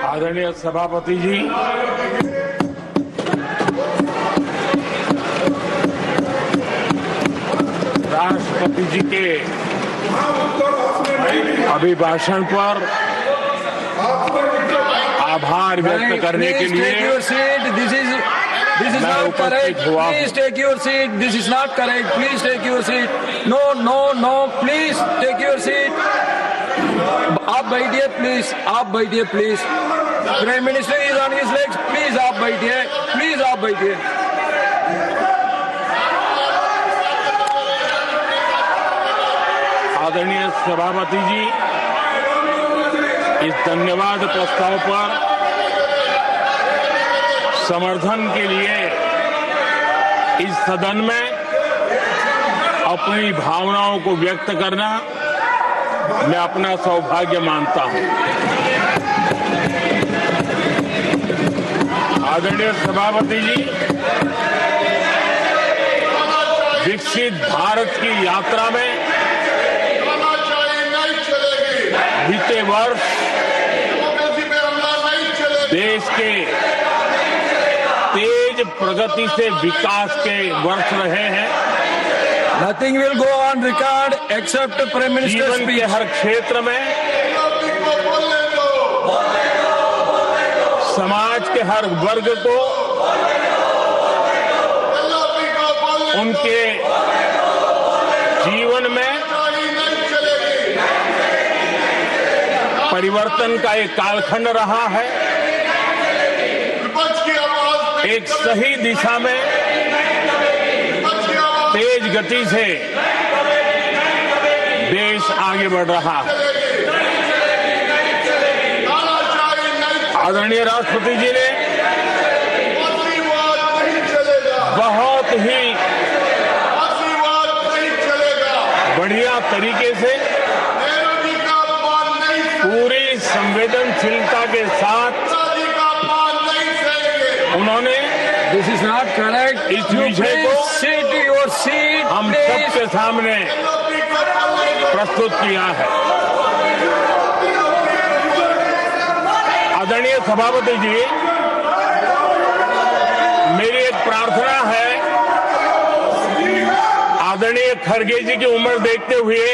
आदरणीय सभापति जी, राष्ट्रपति जी के अभिभाषण पर आभार व्यक्त करने के लिए This is not correct. Please take your seat. This is not correct. Please take your seat. No. Please take your seat. आप बैठिए प्लीज. आप बैठिए please. Prime minister is on his legs. Please आप बैठिए. प्लीज आप बैठिए. आदरणीय सभापति जी, इस धन्यवाद प्रस्ताव पर समर्थन के लिए इस सदन में अपनी भावनाओं को व्यक्त करना मैं अपना सौभाग्य मानता हूं। आदरणीय सभापति जी, विकसित भारत की यात्रा में बीते वर्ष देश के तेज प्रगति से विकास के वर्ष रहे हैं। Nothing will go on record except Prime Minister's जीवन के हर क्षेत्र में, समाज के हर वर्ग को उनके जीवन में परिवर्तन का एक कालखंड रहा है। एक सही दिशा में तेज गति से देश आगे बढ़ रहा है। आदरणीय राष्ट्रपति जी ने बहुत ही बढ़िया तरीके से पूरी संवेदनशीलता के साथ उन्होंने This is not correct. इस विषय को sit to your seat. हम सबके सामने प्रस्तुत किया है। आदरणीय सभापति जी, मेरी एक प्रार्थना है, आदरणीय खड़गे जी की उम्र देखते हुए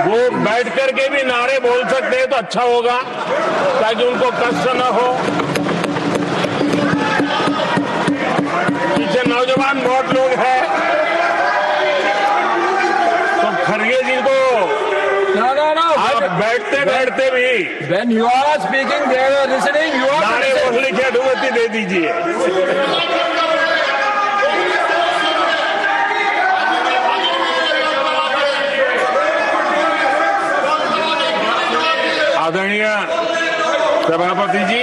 वो बैठ करके भी नारे बोल सकते हैं तो अच्छा होगा, ताकि उनको कष्ट न हो। पीछे नौजवान बहुत लोग हैं, तो खड़गे जी को आप बैठते बैठते भी When you are speaking, they are listening. You are नारे बोलने की अनुमति दे दीजिए। आदरणीय सभापति जी,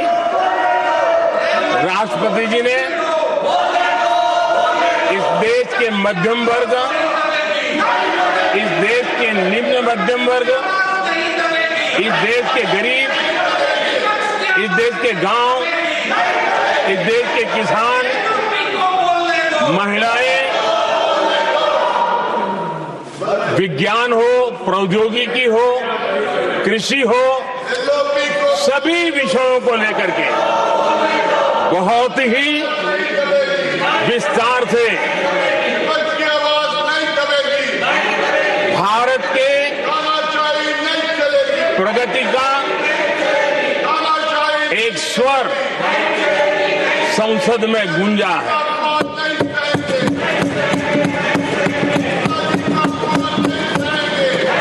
राष्ट्रपति जी ने इस देश के मध्यम वर्ग, इस देश के निम्न मध्यम वर्ग, इस देश के गरीब, इस देश के गांव, इस देश के किसान, महिलाएं, विज्ञान हो, प्रौद्योगिकी हो, कृषि हो, सभी विषयों को लेकर के बहुत ही विस्तार से भारत के प्रगति का एक स्वर संसद में गूंजा है।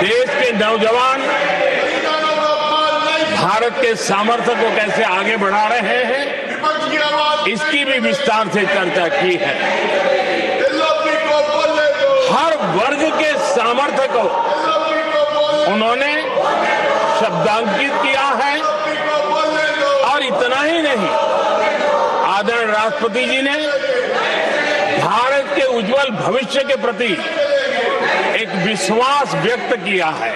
देश के नौजवान भारत के सामर्थ्य को कैसे आगे बढ़ा रहे हैं, इसकी भी विस्तार से चर्चा की है। हर वर्ग के सामर्थ्य को उन्होंने शब्दांकित किया है। और इतना ही नहीं, आदरणीय राष्ट्रपति जी ने भारत के उज्जवल भविष्य के प्रति एक विश्वास व्यक्त किया है।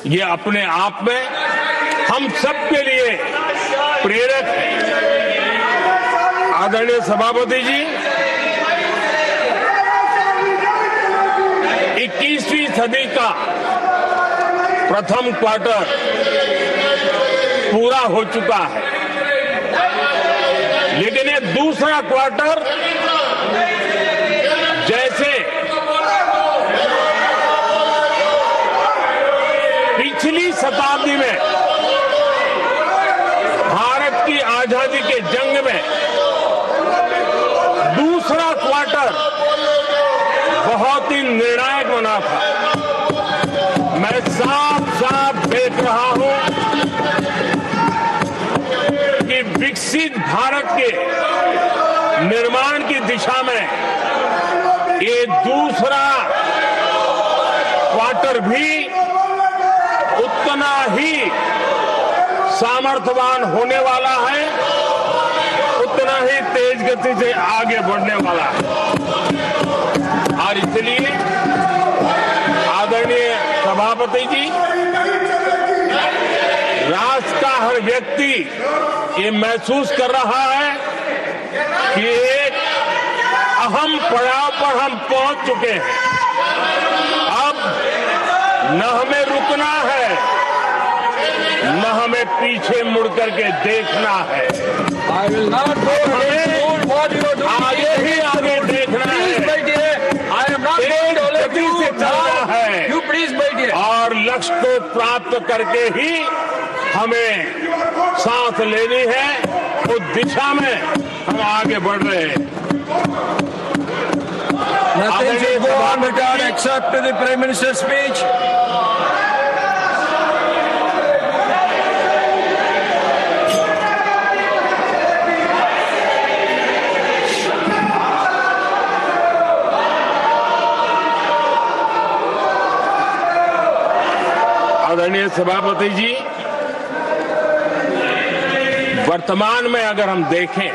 ये अपने आप में हम सबके लिए प्रेरक है। आदरणीय सभापति जी, 21वीं सदी का प्रथम क्वार्टर पूरा हो चुका है, लेकिन ये दूसरा क्वार्टर जैसे पिछली शताब्दी में भारत की आजादी के जंग में दूसरा क्वार्टर बहुत ही निर्णायक बना था। मैं साफ साफ देख रहा हूं कि विकसित भारत के निर्माण की दिशा में ये दूसरा क्वार्टर भी उतना ही सामर्थ्यवान होने वाला है, उतना ही तेज गति से आगे बढ़ने वाला है। और इसलिए आदरणीय सभापति जी, राष्ट्र का हर व्यक्ति ये महसूस कर रहा है कि एक अहम पड़ाव पर हम पहुंच चुके हैं। अब न हमें रुकना है, न हमें पीछे मुड़ करके देखना है। I will not go against what you are doing. आगे ही आगे देखना Please है, बैठिए. I am not going to let गति you से चलना now. है। You please बैठिए. और लक्ष्य को प्राप्त करके ही हमें सांस लेनी है, उस दिशा में हम आगे बढ़ रहे हैं। Nothing should go on record except the Prime Minister's speech. आदरणीय सभापति जी, वर्तमान में अगर हम देखें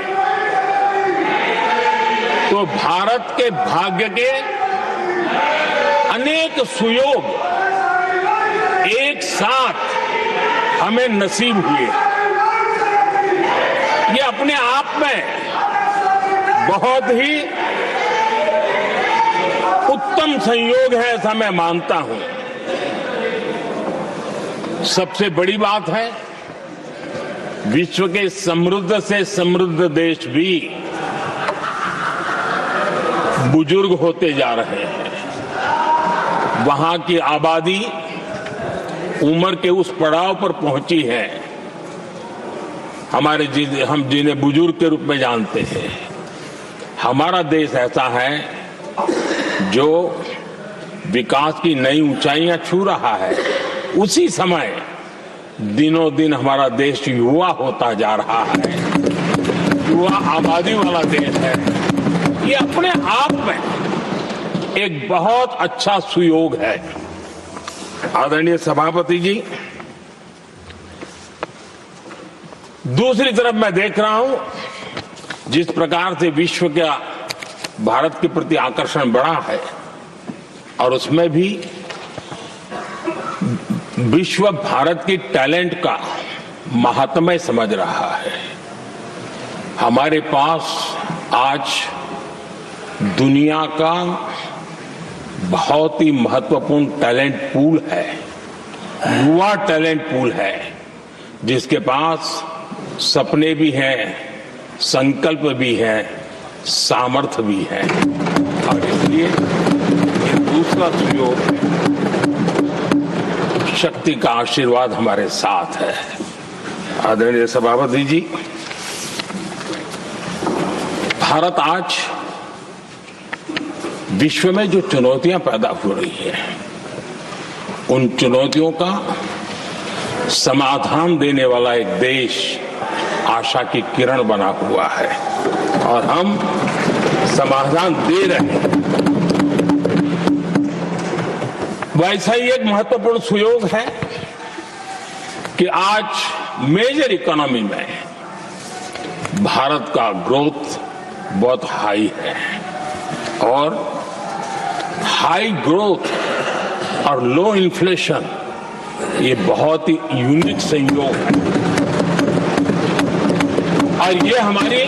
तो भारत के भाग्य के अनेक सुयोग एक साथ हमें नसीब हुए। ये अपने आप में बहुत ही उत्तम संयोग है, ऐसा मैं मानता हूं। सबसे बड़ी बात है, विश्व के समृद्ध से समृद्ध देश भी बुजुर्ग होते जा रहे हैं। वहां की आबादी उम्र के उस पड़ाव पर पहुंची है हम जिन्हें बुजुर्ग के रूप में जानते हैं। हमारा देश ऐसा है जो विकास की नई ऊंचाइयां छू रहा है। उसी समय दिनों दिन हमारा देश युवा होता जा रहा है, युवा आबादी वाला देश है। ये अपने आप में एक बहुत अच्छा सुयोग है। आदरणीय सभापति जी, दूसरी तरफ मैं देख रहा हूं जिस प्रकार से विश्व का भारत के प्रति आकर्षण बढ़ा है, और उसमें भी विश्व भारत की टैलेंट का महात्म्य समझ रहा है। हमारे पास आज दुनिया का बहुत ही महत्वपूर्ण टैलेंट पूल है, युवा टैलेंट पूल है, जिसके पास सपने भी हैं, संकल्प भी है, सामर्थ्य भी है। और इसलिए ये दूसरा सुयोग शक्ति का आशीर्वाद हमारे साथ है। आदरणीय सभापति जी, भारत आज विश्व में जो चुनौतियां पैदा हो रही हैं, उन चुनौतियों का समाधान देने वाला एक देश आशा की किरण बना हुआ है, और हम समाधान दे रहे हैं। वैसा ही एक महत्वपूर्ण सुयोग है कि आज मेजर इकोनॉमी में भारत का ग्रोथ बहुत हाई है, और हाई ग्रोथ और लो इन्फ्लेशन ये बहुत ही यूनिक संयोग है, और ये हमारी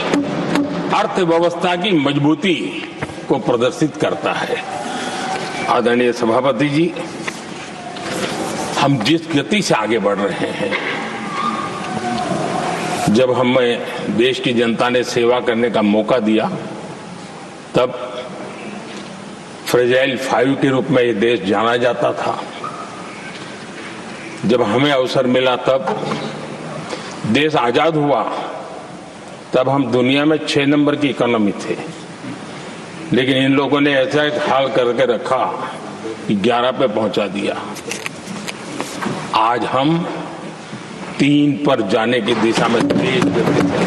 अर्थव्यवस्था की मजबूती को प्रदर्शित करता है। आदरणीय सभापति जी, हम जिस गति से आगे बढ़ रहे हैं जब हमें देश की जनता ने सेवा करने का मौका दिया तब फ्रेजाइल 5 के रूप में ये देश जाना जाता था। जब हमें अवसर मिला तब देश आजाद हुआ तब हम दुनिया में 6 नंबर की इकोनॉमी थे, लेकिन इन लोगों ने ऐसा एक हाल करके रखा कि 11 पे पहुंचा दिया। आज हम 3 पर जाने की दिशा में तेज गति से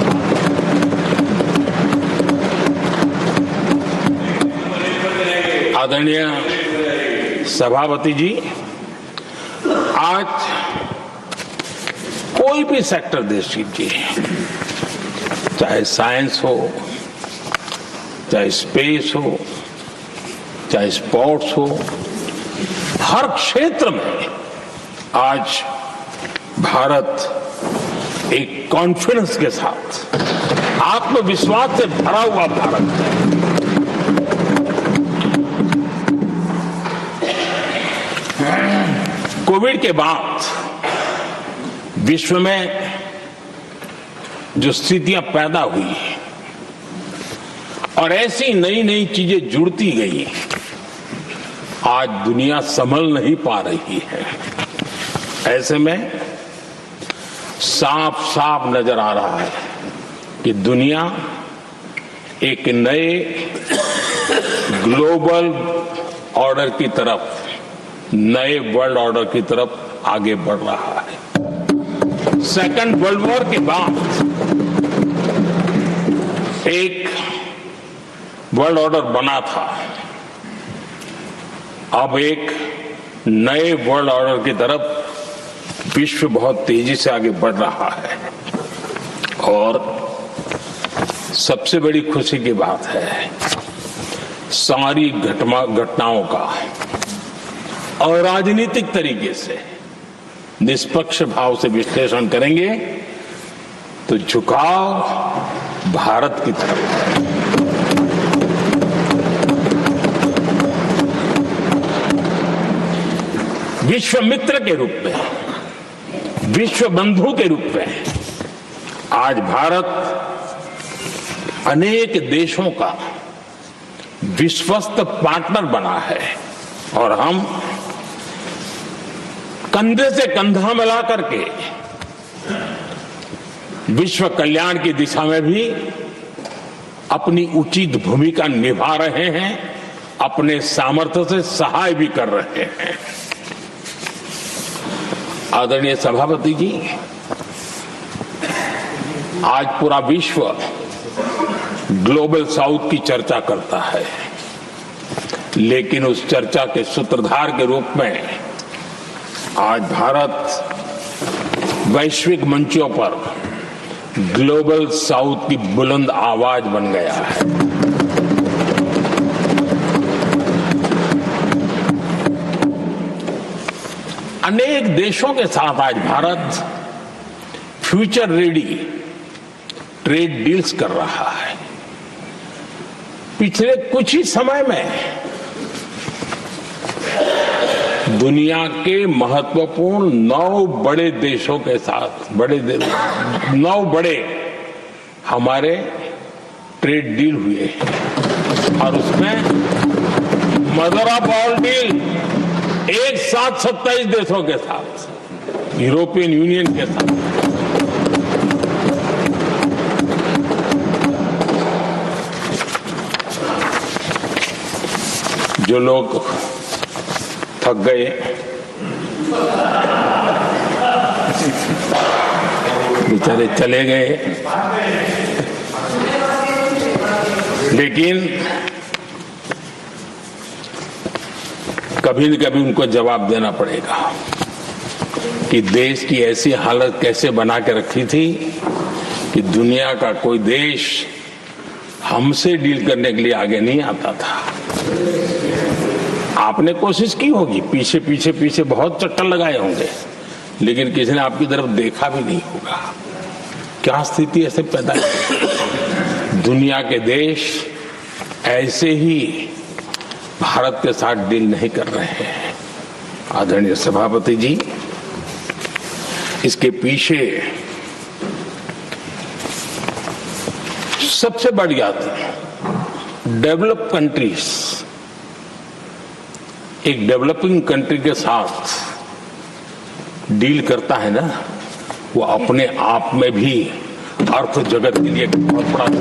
आदरणीय सभापति जी, आज कोई भी सेक्टर देश लीजिए, चाहे साइंस हो, चाहे स्पेस हो, चाहे स्पोर्ट्स हो, हर क्षेत्र में आज भारत एक कॉन्फिडेंस के साथ, आत्मविश्वास से भरा हुआ भारत है। कोविड के बाद विश्व में जो स्थितियां पैदा हुई और ऐसी नई नई चीजें जुड़ती गई, आज दुनिया संभल नहीं पा रही है। ऐसे में साफ साफ नजर आ रहा है कि दुनिया एक नए ग्लोबल ऑर्डर की तरफ, नए वर्ल्ड ऑर्डर की तरफ आगे बढ़ रहा है। सेकेंड वर्ल्ड वॉर के बाद एक वर्ल्ड ऑर्डर बना था, अब एक नए वर्ल्ड ऑर्डर की तरफ विश्व बहुत तेजी से आगे बढ़ रहा है। और सबसे बड़ी खुशी की बात है, सारी घटनाओं का और राजनीतिक तरीके से निष्पक्ष भाव से विश्लेषण करेंगे तो झुकाव भारत की तरफ है। विश्व मित्र के रूप में, विश्व बंधु के रूप में आज भारत अनेक देशों का विश्वस्त पार्टनर बना है और हम कंधे से कंधा मिला करके विश्व कल्याण की दिशा में भी अपनी उचित भूमिका निभा रहे हैं, अपने सामर्थ्य से सहाय भी कर रहे हैं। आदरणीय सभापति जी, आज पूरा विश्व ग्लोबल साउथ की चर्चा करता है, लेकिन उस चर्चा के सूत्रधार के रूप में आज भारत वैश्विक मंचों पर ग्लोबल साउथ की बुलंद आवाज बन गया है। अनेक देशों के साथ आज Bharat future ready trade deals कर रहा है। पिछले कुछ ही समय में दुनिया के महत्वपूर्ण 9 बड़े देशों के साथ 9 बड़े हमारे ट्रेड डील हुए और उसमें मदर ऑफ ऑल डील एक साथ 27 देशों के साथ, यूरोपियन यूनियन के साथ। जो लोग थक गए, बेचारे चले गए, लेकिन कभी न कभी उनको जवाब देना पड़ेगा कि देश की ऐसी हालत कैसे बना के रखी थी कि दुनिया का कोई देश हमसे डील करने के लिए आगे नहीं आता था। आपने कोशिश की होगी, पीछे पीछे पीछे बहुत चक्कर लगाए होंगे, लेकिन किसी ने आपकी तरफ देखा भी नहीं होगा। क्या स्थिति ऐसे पैदा है? दुनिया के देश ऐसे ही भारत के साथ डील नहीं कर रहे हैं। आदरणीय सभापति जी, इसके पीछे सबसे बड़ी बात डेवलप कंट्रीज एक डेवलपिंग कंट्री के साथ डील करता है ना, वो अपने आप में भी अर्थ जगत के लिए एक बहुत बड़ा है।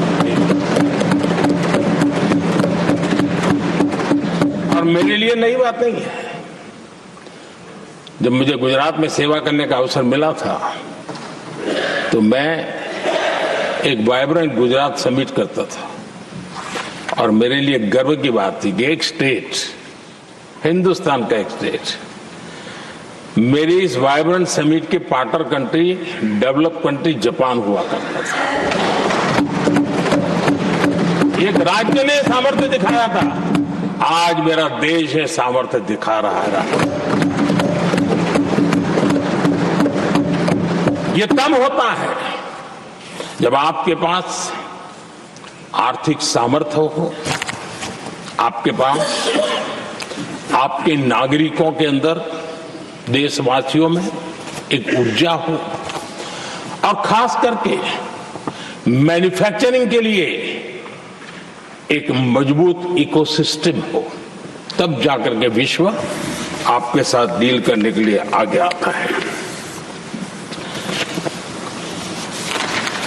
और मेरे लिए नई बात नहीं है। जब मुझे गुजरात में सेवा करने का अवसर मिला था तो मैं एक वाइब्रेंट गुजरात समिट करता था और मेरे लिए गर्व की बात थी कि एक स्टेट, हिंदुस्तान का एक स्टेट, मेरी इस वाइब्रेंट समिट के partner country, develop country Japan हुआ करता था। एक राज्य ने सामर्थ्य दिखाया था, आज मेरा देश है सामर्थ्य दिखा रहा है। ये तब होता है जब आपके पास आर्थिक सामर्थ्य हो, आपके पास आपके नागरिकों के अंदर, देशवासियों में एक ऊर्जा हो और खास करके मैन्युफैक्चरिंग के लिए एक मजबूत इकोसिस्टम हो, तब जाकर के विश्व आपके साथ डील करने के लिए आगे आता है।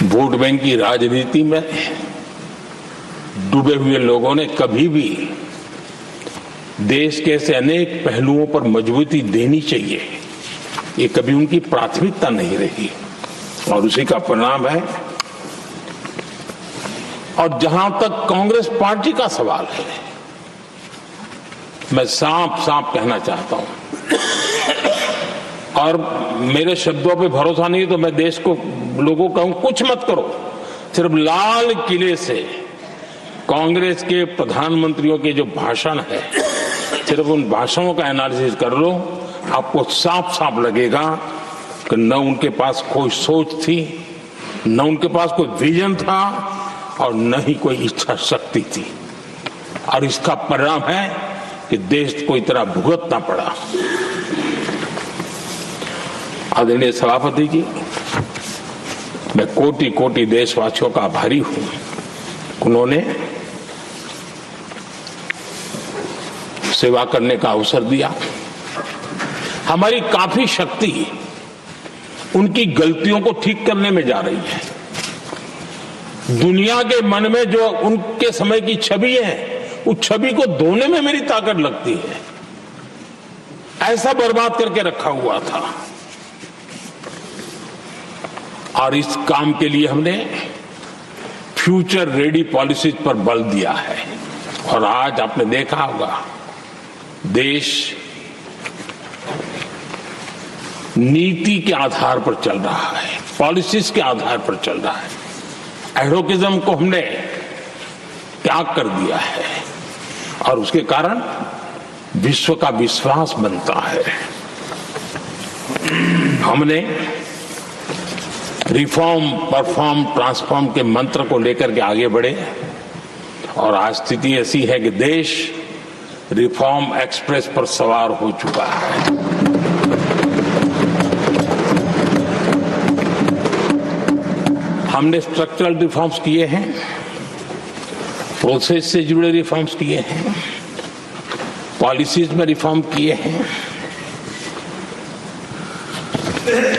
वोट बैंक की राजनीति में डूबे हुए लोगों ने कभी भी देश के ऐसे अनेक पहलुओं पर मजबूती देनी चाहिए, ये कभी उनकी प्राथमिकता नहीं रही और उसी का परिणाम है। और जहां तक कांग्रेस पार्टी का सवाल है, मैं साफ साफ कहना चाहता हूं और मेरे शब्दों पे भरोसा नहीं तो मैं देश को, लोगों को कहूं कुछ मत करो, सिर्फ लाल किले से कांग्रेस के प्रधानमंत्रियों के जो भाषण है, सिर्फ उन भाषणों का एनालिसिस कर लो, आपको साफ साफ लगेगा कि न उनके पास कोई सोच थी, न उनके पास कोई विजन था और न ही कोई इच्छा शक्ति थी। और इसका परिणाम है कि देश को इतना भुगतना पड़ा। आदरणीय सभापति जी, मैं कोटि कोटि देशवासियों का आभारी हूं। उन्होंने सेवा करने का अवसर दिया। हमारी काफी शक्ति उनकी गलतियों को ठीक करने में जा रही है। दुनिया के मन में जो उनके समय की छवि है, उस छवि को धोने में मेरी ताकत लगती है। ऐसा बर्बाद करके रखा हुआ था और इस काम के लिए हमने फ्यूचर रेडी पॉलिसीज पर बल दिया है। और आज आपने देखा होगा देश नीति के आधार पर चल रहा है, पॉलिसीज के आधार पर चल रहा है। एडवोकेज्म को हमने त्याग कर दिया है और उसके कारण विश्व का विश्वास बनता है। हमने रिफॉर्म, परफॉर्म, ट्रांसफॉर्म के मंत्र को लेकर के आगे बढ़े और आज स्थिति ऐसी है कि देश रिफॉर्म एक्सप्रेस पर सवार हो चुका है। हमने स्ट्रक्चरल रिफॉर्म्स किए हैं, प्रोसेस से जुड़े रिफॉर्म्स किए हैं, पॉलिसीज में रिफॉर्म किए हैं।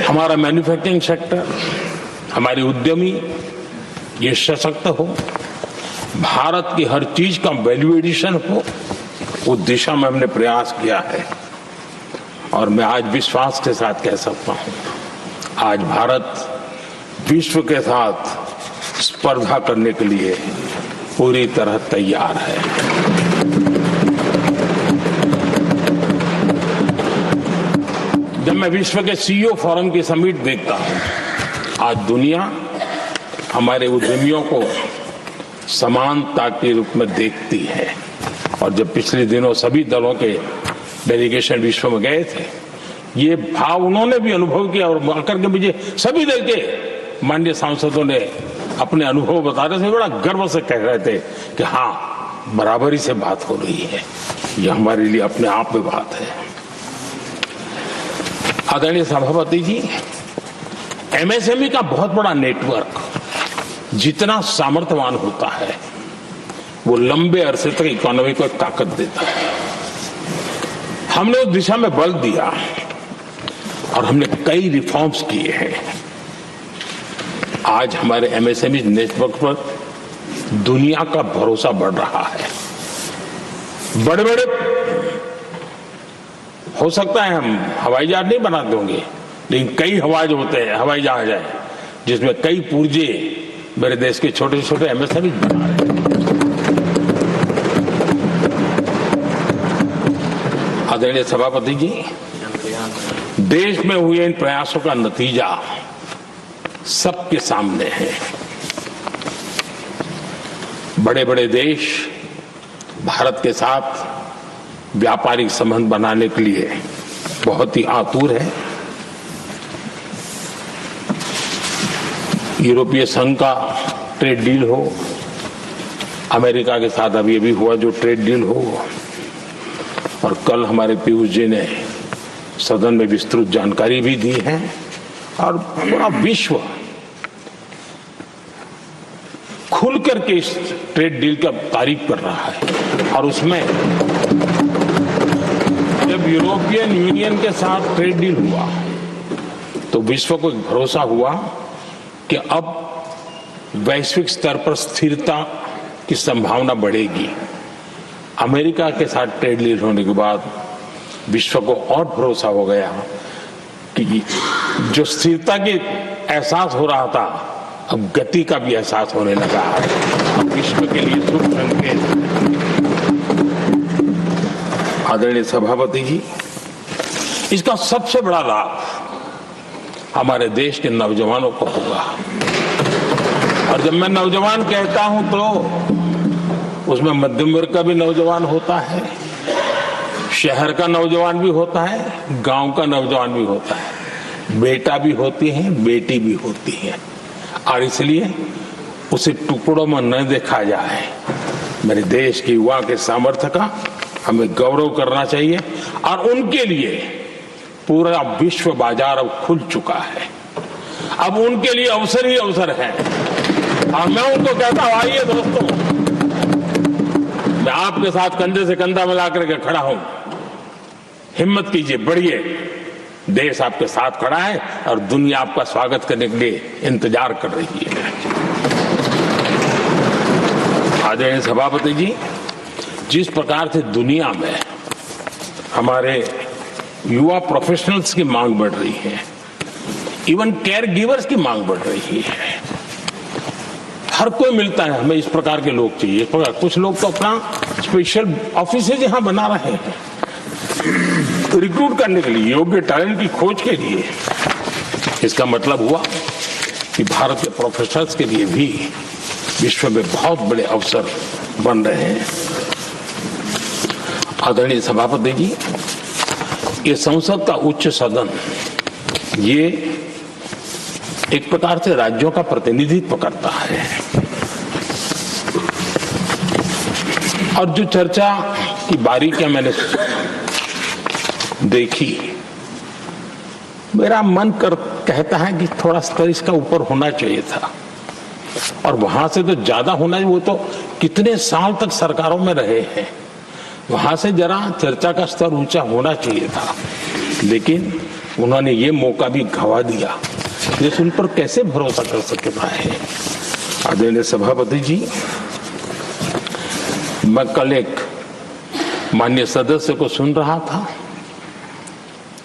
हमारा मैन्युफैक्चरिंग सेक्टर, हमारे उद्यमी ये सशक्त हो, भारत की हर चीज का वैल्यू एडिशन हो, उस दिशा में हमने प्रयास किया है। और मैं आज विश्वास के साथ कह सकता हूं, आज भारत विश्व के साथ स्पर्धा करने के लिए पूरी तरह तैयार है। जब मैं विश्व के सीईओ फोरम की समिट देखता हूं, आज दुनिया हमारे उद्यमियों को समानता के रूप में देखती है। और जब पिछले दिनों सभी दलों के डेलीगेशन विश्व में गए थे, ये भाव उन्होंने भी अनुभव किया और आकर के मुझे सभी दल के माननीय सांसदों ने अपने अनुभव बता रहे थे, बड़ा गर्व से कह रहे थे कि हाँ, बराबरी से बात हो रही है। ये हमारे लिए अपने आप में बात है। आदरणीय सभापति जी, एमएसएमई का बहुत बड़ा नेटवर्क जितना सामर्थ्यवान होता है वो लंबे अरसे तक इकोनॉमी को एक ताकत देता है। हमने उस दिशा में बल दिया और हमने कई रिफॉर्म्स किए हैं। आज हमारे एमएसएमई नेटवर्क पर दुनिया का भरोसा बढ़ रहा है। बड़े बड़े हो सकता है हम हवाई जहाज नहीं बनाते होंगे, लेकिन कई हवाई जहाज है जिसमें कई पुर्जे मेरे देश के छोटे छोटे एमएसएमई बना रहे हैं। आदरणीय सभापति जी, देश में हुए इन प्रयासों का नतीजा सबके सामने है। बड़े बड़े देश भारत के साथ व्यापारिक संबंध बनाने के लिए बहुत ही आतुर है। यूरोपीय संघ का ट्रेड डील हो, अमेरिका के साथ अभी हुआ जो ट्रेड डील हो, और कल हमारे पीयूष जी ने सदन में विस्तृत जानकारी भी दी है, और पूरा विश्व खुल करके इस ट्रेड डील का तारीफ कर रहा है। और उसमें जब यूरोपियन यूनियन के साथ ट्रेड डील हुआ तो विश्व को एक भरोसा हुआ कि अब वैश्विक स्तर पर स्थिरता की संभावना बढ़ेगी। अमेरिका के साथ ट्रेड डील होने के बाद विश्व को और भरोसा हो गया कि जो स्थिरता की एहसास हो रहा था, अब गति का भी एहसास होने लगा है। अब विश्व के लिए शुभ संकेत। आदरणीय सभापति जी, इसका सबसे बड़ा लाभ हमारे देश के नौजवानों को होगा। और जब मैं नौजवान कहता हूं तो उसमें मध्यम वर्ग का भी नौजवान होता है, शहर का नौजवान भी होता है, गांव का नौजवान भी होता है, बेटा भी होती है, बेटी भी होती है। और इसलिए उसे टुकड़ों में न देखा जाए। मेरे देश के युवा के सामर्थ्य का हमें गौरव करना चाहिए, और उनके लिए पूरा विश्व बाजार अब खुल चुका है। अब उनके लिए अवसर ही अवसर है। और मैं उनको कहता हूं, आइए दोस्तों, मैं आपके साथ कंधे से कंधा मिलाकर के खड़ा हूं। हिम्मत कीजिए, बढ़िए। देश आपके साथ खड़ा है और दुनिया आपका स्वागत करने के लिए इंतजार कर रही है। आदरणीय सभापति जी, जिस प्रकार से दुनिया में हमारे युवा प्रोफेशनल्स की मांग बढ़ रही है, इवन केयर गिवर्स की मांग बढ़ रही है, हर कोई मिलता है हमें इस प्रकार के लोग चाहिए। इस प्रकार कुछ लोग तो अपना स्पेशल ऑफिस यहां बना रहे हैं रिक्रूट करने के लिए, योग्य टैलेंट की खोज के लिए। इसका मतलब हुआ कि भारत के प्रोफेशनल्स के लिए भी विश्व में बहुत बड़े अवसर बन रहे हैं। आदरणीय सभापति जी, ये संसद का उच्च सदन ये एक प्रकार से राज्यों का प्रतिनिधित्व करता है। और जो चर्चा की बारीकियां मैंने देखी, मेरा मन कहता है कि थोड़ा स्तर इसका ऊपर होना चाहिए था, और वहां से तो ज्यादा होना चाहिए। वो तो कितने साल तक सरकारों में रहे हैं, वहां से जरा चर्चा का स्तर ऊंचा होना चाहिए था, लेकिन उन्होंने ये मौका भी गंवा दिया, जिस उन पर कैसे भरोसा कर सकता है। आदरणीय सभापति जी, मैं कल एक माननीय सदस्य को सुन रहा था,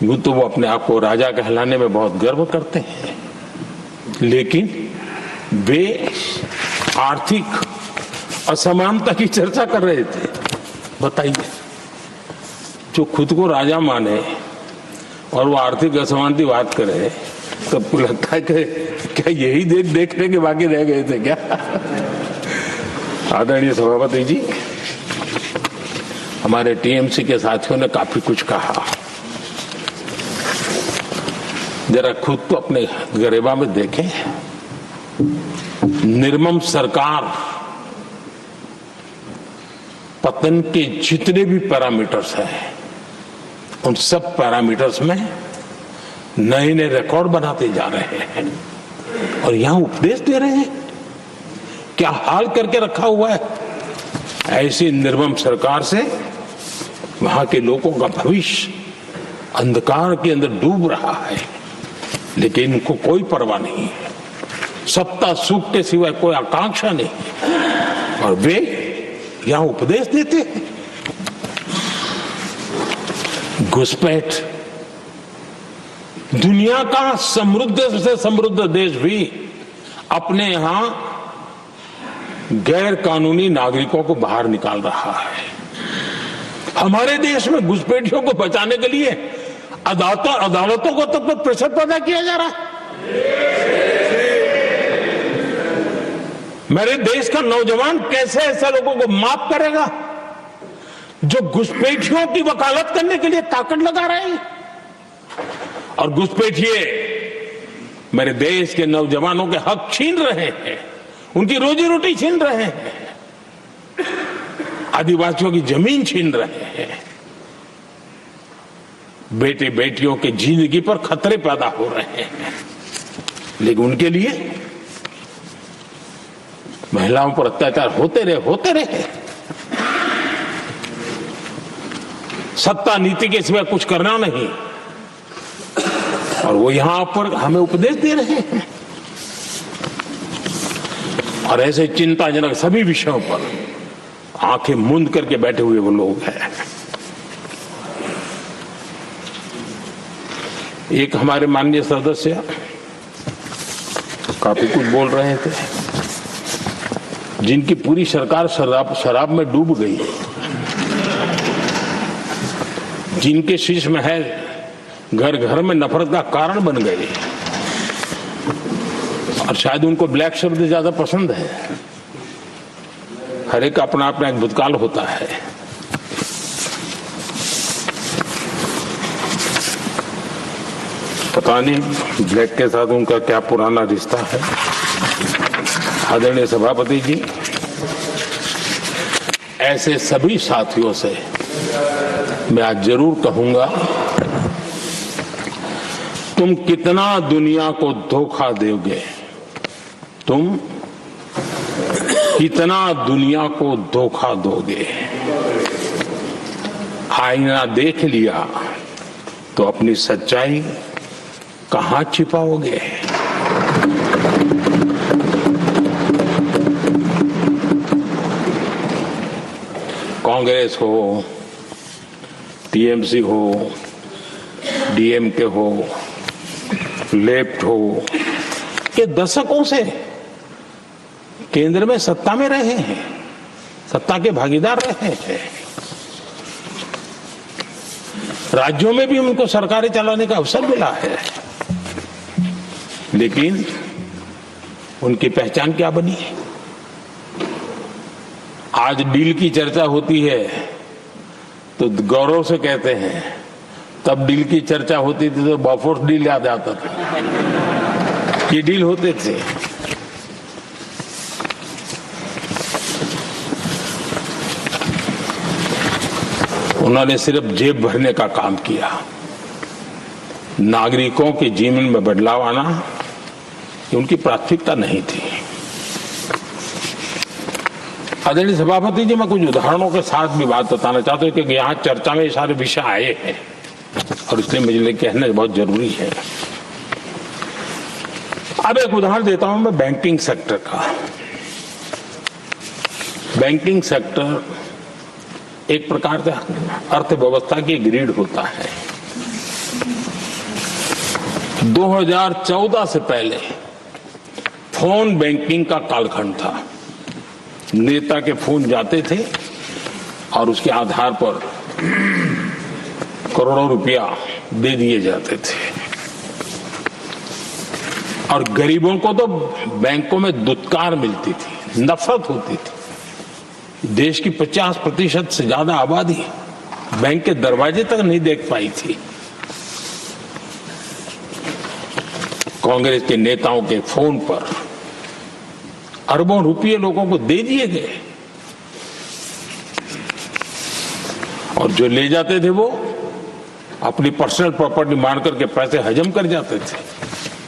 यूं तो वो अपने आप को राजा कहलाने में बहुत गर्व करते हैं, लेकिन वे आर्थिक असमानता की चर्चा कर रहे थे। बताइए, जो खुद को राजा माने और वो आर्थिक असमानता की बात करे, सबको लगता है कि क्या यही देख रहे कि बाकी रह गए थे क्या। आदरणीय सभापति जी, हमारे टीएमसी के साथियों ने काफी कुछ कहा। जरा खुद तो अपने गरेबा में देखें। निर्मम सरकार पतन के जितने भी पैरामीटर्स हैं, उन सब पैरामीटर्स में नए नए रिकॉर्ड बनाते जा रहे हैं, और यहां उपदेश दे रहे हैं क्या हाल करके रखा हुआ है। ऐसी निर्मम सरकार से वहां के लोगों का भविष्य अंधकार के अंदर डूब रहा है, लेकिन इनको कोई परवाह नहीं है। सत्ता सुख के सिवाय कोई आकांक्षा नहीं, और वे यहां उपदेश देते हैं। घुसपैठ। दुनिया का समृद्ध से समृद्ध देश भी अपने यहां गैर कानूनी नागरिकों को बाहर निकाल रहा है। हमारे देश में घुसपैठियों को बचाने के लिए अदालतों को तब तक प्रेशर पैदा किया जा रहा है। मेरे देश का नौजवान कैसे ऐसे लोगों को माफ करेगा जो घुसपैठियों की वकालत करने के लिए ताकत लगा रहे हैं। और घुसपैठिए मेरे देश के नौजवानों के हक छीन रहे हैं, उनकी रोजी रोटी छीन रहे हैं, आदिवासियों की जमीन छीन रहे हैं। बेटे बेटियों के जिंदगी पर खतरे पैदा हो रहे हैं, लेकिन उनके लिए महिलाओं पर अत्याचार होते रहे। सत्ता नीति के सिवा कुछ करना नहीं, और वो यहां पर हमें उपदेश दे रहे हैं। और ऐसे चिंताजनक सभी विषयों पर आंखें मूंद करके बैठे हुए वो लोग हैं। एक हमारे माननीय सदस्य काफी कुछ बोल रहे थे, जिनकी पूरी सरकार शराब में डूब गई, जिनके शीश में है घर घर में नफरत का कारण बन गए, और शायद उनको ब्लैक शब्द ज्यादा पसंद है। हर एक अपना अपना एक भूतकाल होता है। पता नहीं ब्लैक के साथ उनका क्या पुराना रिश्ता है। आदरणीय सभापति जी, ऐसे सभी साथियों से मैं आज जरूर कहूंगा, तुम कितना दुनिया को धोखा दोगे, तुम कितना दुनिया को धोखा दोगे। आईना देख लिया तो अपनी सच्चाई कहां छिपाओगे। कांग्रेस हो, टीएमसी हो, डीएमके हो, लेफ्ट हो, ये दशकों से केंद्र में सत्ता में रहे हैं, सत्ता के भागीदार रहे हैं। राज्यों में भी उनको सरकारें चलाने का अवसर मिला है, लेकिन उनकी पहचान क्या बनी। आज डील की चर्चा होती है तो गौरव से कहते हैं, तब डील की चर्चा होती थी तो बॉफोर्स डील याद आता था। ये डील होते थे। उन्होंने सिर्फ जेब भरने का काम किया। नागरिकों के जीवन में बदलाव आना ये उनकी प्राथमिकता नहीं थी। आदरणीय सभापति जी, मैं कुछ उदाहरणों के साथ भी बात बताना चाहता हूं, क्योंकि यहाँ चर्चा में ये सारे विषय आए हैं और इसलिए मुझे कहना बहुत जरूरी है। अब एक उदाहरण देता हूं मैं बैंकिंग सेक्टर का। बैंकिंग सेक्टर एक प्रकार का अर्थव्यवस्था की ग्रिड होता है। 2014 से पहले फोन बैंकिंग का कालखंड था। नेता के फोन जाते थे और उसके आधार पर करोड़ों रुपया दे दिए जाते थे, और गरीबों को तो बैंकों में दुत्कार मिलती थी, नफरत होती थी। देश की 50% से ज्यादा आबादी बैंक के दरवाजे तक नहीं देख पाई थी। कांग्रेस के नेताओं के फोन पर अरबों रुपये लोगों को दे दिए गए, और जो ले जाते थे वो अपनी पर्सनल प्रॉपर्टी मान करके पैसे हजम कर जाते थे।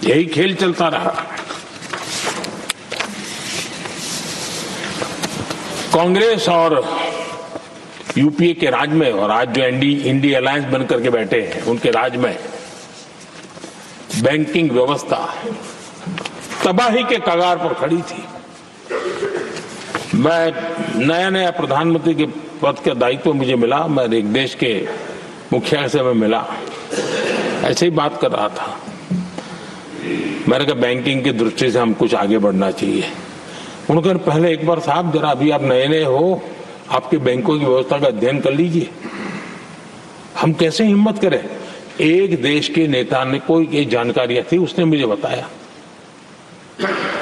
यही खेल चलता रहा। कांग्रेस और यूपीए के राज में और आज जो इंडी अलायंस बनकर के बैठे हैं उनके राज में बैंकिंग व्यवस्था तबाही के कगार पर खड़ी थी। मैं नया प्रधानमंत्री के पद का दायित्व मुझे मिला, मैं एक देश के मुखिया से मैं मिला, ऐसे ही बात कर रहा था। मैंने कहा बैंकिंग की दृष्टि से हम कुछ आगे बढ़ना चाहिए। उन्होंने कहा पहले एक बार साहब जरा अभी आप नए हो, आपके बैंकों की व्यवस्था का अध्ययन कर लीजिए। हम कैसे हिम्मत करें? एक देश के नेता ने कोई एक जानकारियां थी, उसने मुझे बताया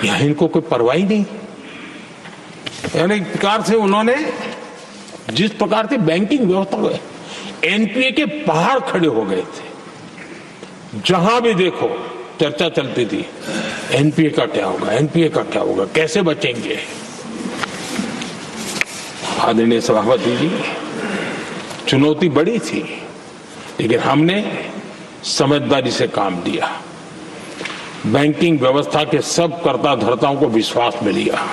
यहां इनको कोई परवाह ही नहीं। यानी एक प्रकार से उन्होंने जिस प्रकार से बैंकिंग व्यवस्था को एनपीए के पहाड़ खड़े हो गए थे। जहां भी देखो चर्चा चलती थी एनपीए का क्या होगा, एनपीए का क्या होगा, कैसे बचेंगे। आदरणीय सभापति जी, चुनौती बड़ी थी लेकिन हमने समझदारी से काम लिया। बैंकिंग व्यवस्था के सब कर्ता धर्ताओं को विश्वास में लिया।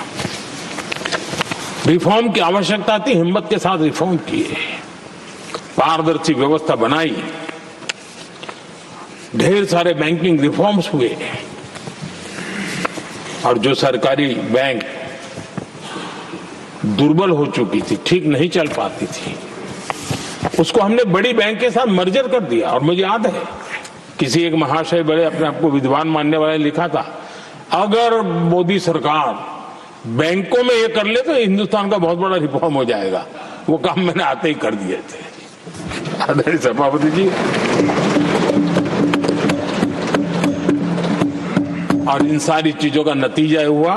रिफॉर्म की आवश्यकता थी, हिम्मत के साथ रिफॉर्म किए, पारदर्शी व्यवस्था बनाई, ढेर सारे बैंकिंग रिफॉर्म्स हुए और जो सरकारी बैंक दुर्बल हो चुकी थी, ठीक नहीं चल पाती थी, उसको हमने बड़ी बैंक के साथ मर्जर कर दिया। और मुझे याद है किसी एक महाशय बड़े अपने आप को विद्वान मानने वाले ने लिखा था, अगर मोदी सरकार बैंकों में ये कर ले तो हिंदुस्तान का बहुत बड़ा रिफॉर्म हो जाएगा। वो काम मैंने आते ही कर दिए थे। आदरणीय सभापति जी, और इन सारी चीजों का नतीजा हुआ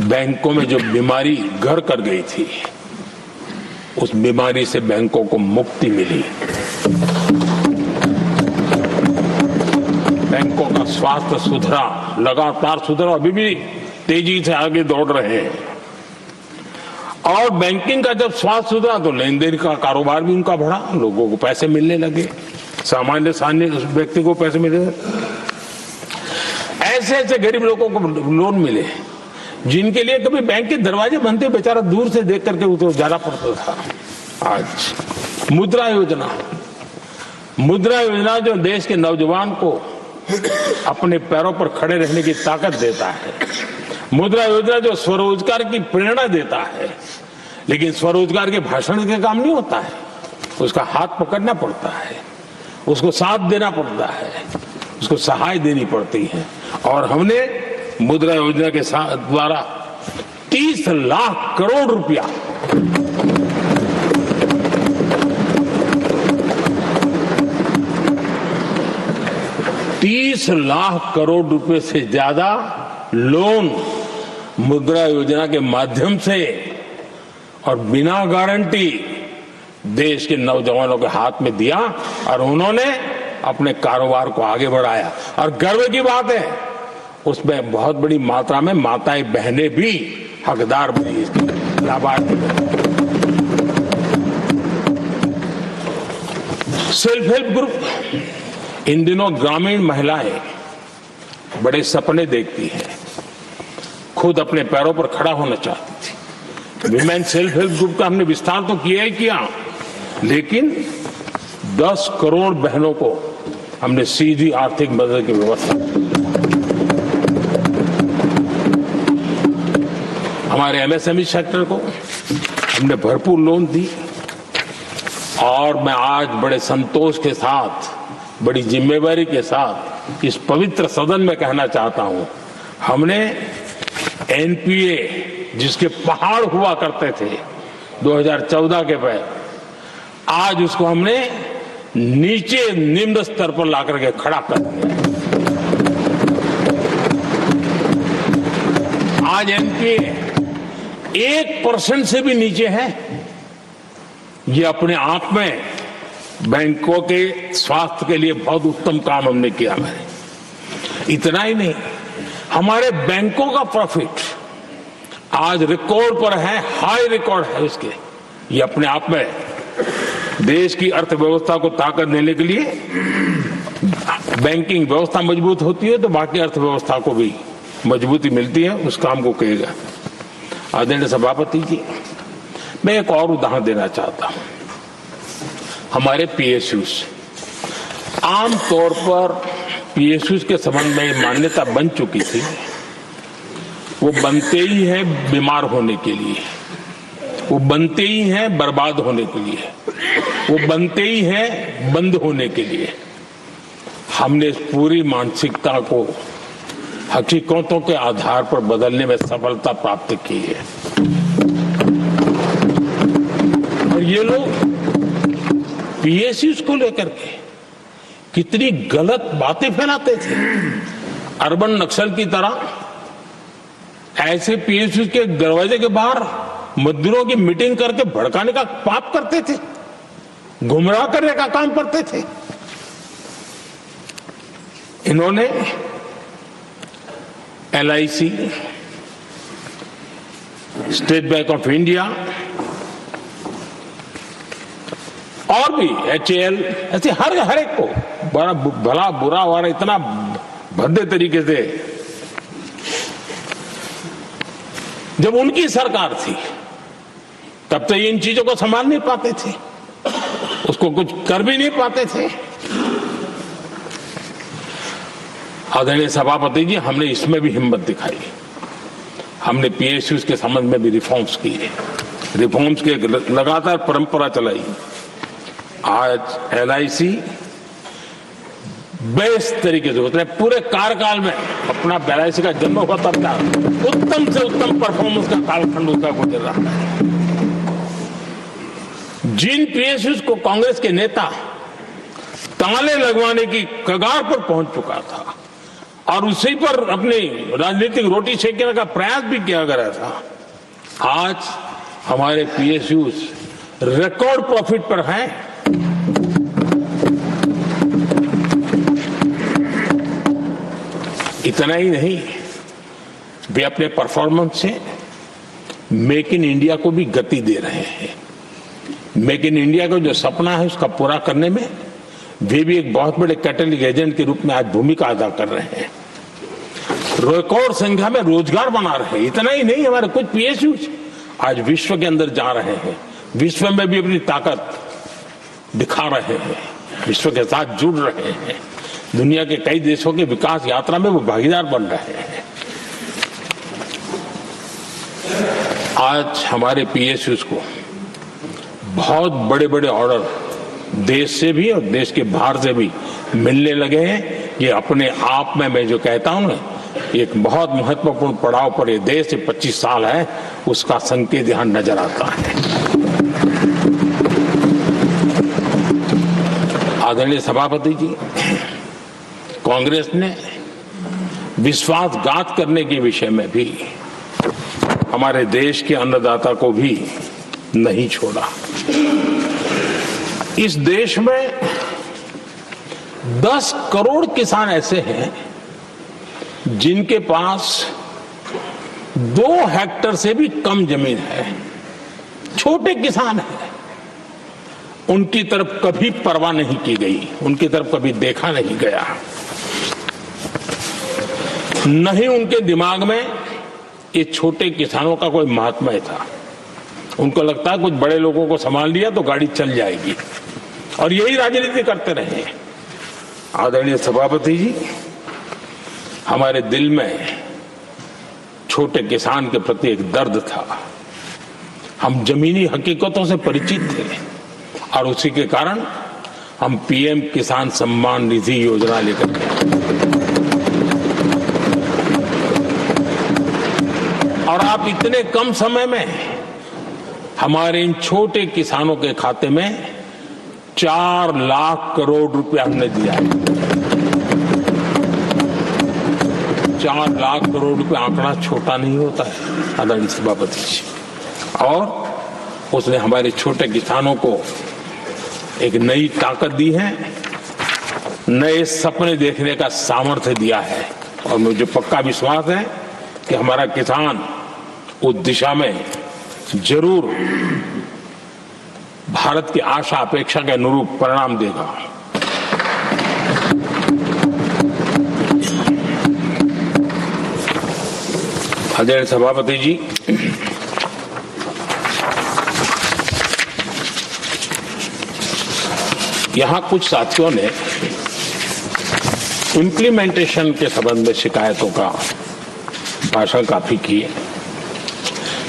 बैंकों में जो बीमारी घर कर गई थी उस बीमारी से बैंकों को मुक्ति मिली। बैंकों का स्वास्थ्य सुधरा, लगातार सुधरा, अभी भी तेजी से आगे दौड़ रहे हैं। और बैंकिंग का जब स्वास्थ्य सुधरा तो लेन देन का कारोबार भी उनका बढ़ा, लोगों को पैसे मिलने लगे, सामान्य व्यक्ति को पैसे मिले। ऐसे ऐसे गरीब लोगों को लोन मिले जिनके लिए कभी बैंक के दरवाजे बंद थे, बेचारा दूर से देख करके उसे जाना पड़ता था। आज मुद्रा योजना जो देश के नौजवान को अपने पैरों पर खड़े रहने की ताकत देता है, मुद्रा योजना जो स्वरोजगार की प्रेरणा देता है, लेकिन स्वरोजगार के भाषण के काम नहीं होता है, उसका हाथ पकड़ना पड़ता है, उसको साथ देना पड़ता है, उसको सहाय देनी पड़ती है। और हमने मुद्रा योजना के साथ द्वारा 30 लाख करोड़ रुपया ₹30 लाख से ज्यादा लोन मुद्रा योजना के माध्यम से और बिना गारंटी देश के नौजवानों के हाथ में दिया और उन्होंने अपने कारोबार को आगे बढ़ाया। और गर्व की बात है उसमें बहुत बड़ी मात्रा में माताएं बहनें भी हकदार बनी, लाभार्थी बनी। सेल्फ हेल्प ग्रुप, इन दिनों ग्रामीण महिलाएं बड़े सपने देखती हैं, खुद अपने पैरों पर खड़ा होना चाहती थी। विमेन सेल्फ हेल्प ग्रुप का हमने विस्तार तो किया ही किया, लेकिन 10 करोड़ बहनों को हमने सीधी आर्थिक मदद की व्यवस्था की। हमारे एमएसएमई सेक्टर को हमने भरपूर लोन दी। और मैं आज बड़े संतोष के साथ, बड़ी जिम्मेवारी के साथ इस पवित्र सदन में कहना चाहता हूं, हमने एनपीए जिसके पहाड़ हुआ करते थे 2014 के पहले, आज उसको हमने नीचे निम्न स्तर पर ला करके खड़ा कर दिया। आज एनपीए 1% से भी नीचे है। ये अपने आप में बैंकों के स्वास्थ्य के लिए बहुत उत्तम काम हमने किया है। इतना ही नहीं, हमारे बैंकों का प्रॉफिट आज रिकॉर्ड पर है, हाई रिकॉर्ड है उसके। ये अपने आप में देश की अर्थव्यवस्था को ताकत देने के लिए बैंकिंग व्यवस्था मजबूत होती है तो बाकी अर्थव्यवस्था को भी मजबूती मिलती है उस काम को कहेगा। आदरणीय सभापति जी, मैं एक और उदाहरण देना चाहता हूं। हमारे पीएसयूज, आमतौर पर पीएसयूज के संबंध में मान्यता बन चुकी थी, वो बनते ही है बीमार होने के लिए, वो बनते ही हैं बर्बाद होने के लिए, वो बनते ही हैं बंद होने के लिए। हमने इस पूरी मानसिकता को हकीकतों के आधार पर बदलने में सफलता प्राप्त की है। और ये लोग पीएसयूज को लेकर के कितनी गलत बातें फैलाते थे। अर्बन नक्सल की तरह ऐसे पीएसयूज के दरवाजे के बाहर मजदूरों की मीटिंग करके भड़काने का पाप करते थे, गुमराह करने का काम करते थे। इन्होंने LIC, state bank of India और भी HAL, ऐसे हर एक को बड़ा भला बुरा और इतना भद्दे तरीके से, जब उनकी सरकार थी तब तो ये इन चीजों को संभाल नहीं पाते थे, उसको कुछ कर भी नहीं पाते थे। आदरणीय सभापति जी, हमने इसमें भी हिम्मत दिखाई। हमने पीएसयूज के संबंध में भी रिफॉर्म्स किए, रिफॉर्म्स की एक लगातार परंपरा चलाई। आज LIC बेस्ट तरीके से उसने पूरे कार्यकाल में अपना LIC का जन्म हुआ तब तक उत्तम से उत्तम परफॉर्मेंस का कालखंड उसका गुजर रहा है। जिन पीएसयूज को कांग्रेस के नेता ताले लगवाने की कगार पर पहुंच चुका था और उसी पर अपनी राजनीतिक रोटी सेकने का प्रयास भी किया गया था, आज हमारे पीएसयूज रिकॉर्ड प्रॉफिट पर हैं। इतना ही नहीं, वे अपने परफॉर्मेंस से मेक इन इंडिया को भी गति दे रहे हैं। मेक इन इंडिया का जो सपना है उसका पूरा करने में वे भी एक बहुत बड़े कैटलिक एजेंट के रूप में आज भूमिका अदा कर रहे हैं। रिकॉर्ड संख्या में रोजगार बना रहे हैं। इतना ही नहीं, हमारे कुछ पीएसयूज आज विश्व के अंदर जा रहे हैं, विश्व में भी अपनी ताकत दिखा रहे हैं, विश्व के साथ जुड़ रहे हैं, दुनिया के कई देशों के विकास यात्रा में वो भागीदार बन रहे हैं। आज हमारे पीएसयूज को बहुत बड़े बड़े ऑर्डर देश से भी और देश के बाहर से भी मिलने लगे हैं। ये अपने आप में मैं जो कहता हूं ना, एक बहुत महत्वपूर्ण पड़ाव पर ये देश से 25 साल है, उसका संकेत यहां नजर आता है। आदरणीय सभापति जी, कांग्रेस ने विश्वासघात करने के विषय में भी हमारे देश के अन्नदाता को भी नहीं छोड़ा। इस देश में 10 करोड़ किसान ऐसे हैं जिनके पास 2 हेक्टेयर से भी कम जमीन है, छोटे किसान हैं। उनकी तरफ कभी परवाह नहीं की गई, उनकी तरफ कभी देखा नहीं गया, नहीं उनके दिमाग में ये छोटे किसानों का कोई महात्म्य था। उनको लगता है कुछ बड़े लोगों को संभाल लिया तो गाड़ी चल जाएगी, और यही राजनीति करते रहे। आदरणीय सभापति जी, हमारे दिल में छोटे किसान के प्रति एक दर्द था। हम जमीनी हकीकतों से परिचित थे और उसी के कारण हम PM किसान सम्मान निधि योजना लेकर के, और आप इतने कम समय में हमारे इन छोटे किसानों के खाते में 4 लाख करोड़ रुपया हमने दिया है। 4 लाख करोड़ रुपया आंकड़ा छोटा नहीं होता है आदरणीय सभापति जी, और उसने हमारे छोटे किसानों को एक नई ताकत दी है, नए सपने देखने का सामर्थ्य दिया है। और मुझे पक्का विश्वास है कि हमारा किसान उस दिशा में जरूर भारत की आशा अपेक्षा के अनुरूप परिणाम देगा। आदरणीय सभापति जी, यहां कुछ साथियों ने इम्प्लीमेंटेशन के संबंध में शिकायतों का भाषण काफी किए।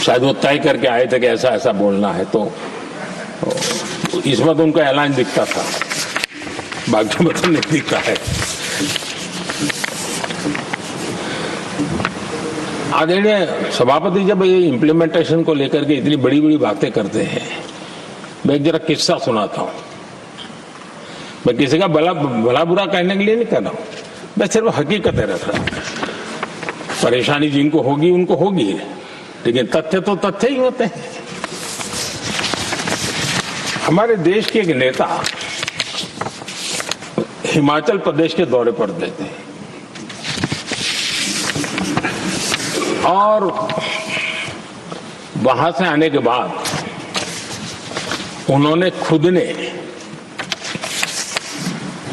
शायद वो तय करके आए थे कि ऐसा ऐसा बोलना है, तो इसमें तो उनका ऐलान दिखता था, बाकी में तो नहीं दिखता है। आदरणीय सभापति, जब ये इम्प्लीमेंटेशन को लेकर के इतनी बड़ी बड़ी बातें करते हैं, मैं एक जरा किस्सा सुनाता हूं। मैं किसी का भला बुरा कहने के लिए नहीं कर रहा हूं, मैं सिर्फ हकीकत रख रहा हूं। परेशानी जिनको होगी उनको होगी, लेकिन तथ्य तो तथ्य ही होते हैं। हमारे देश के एक नेता हिमाचल प्रदेश के दौरे पर देते हैं और वहां से आने के बाद उन्होंने खुद ने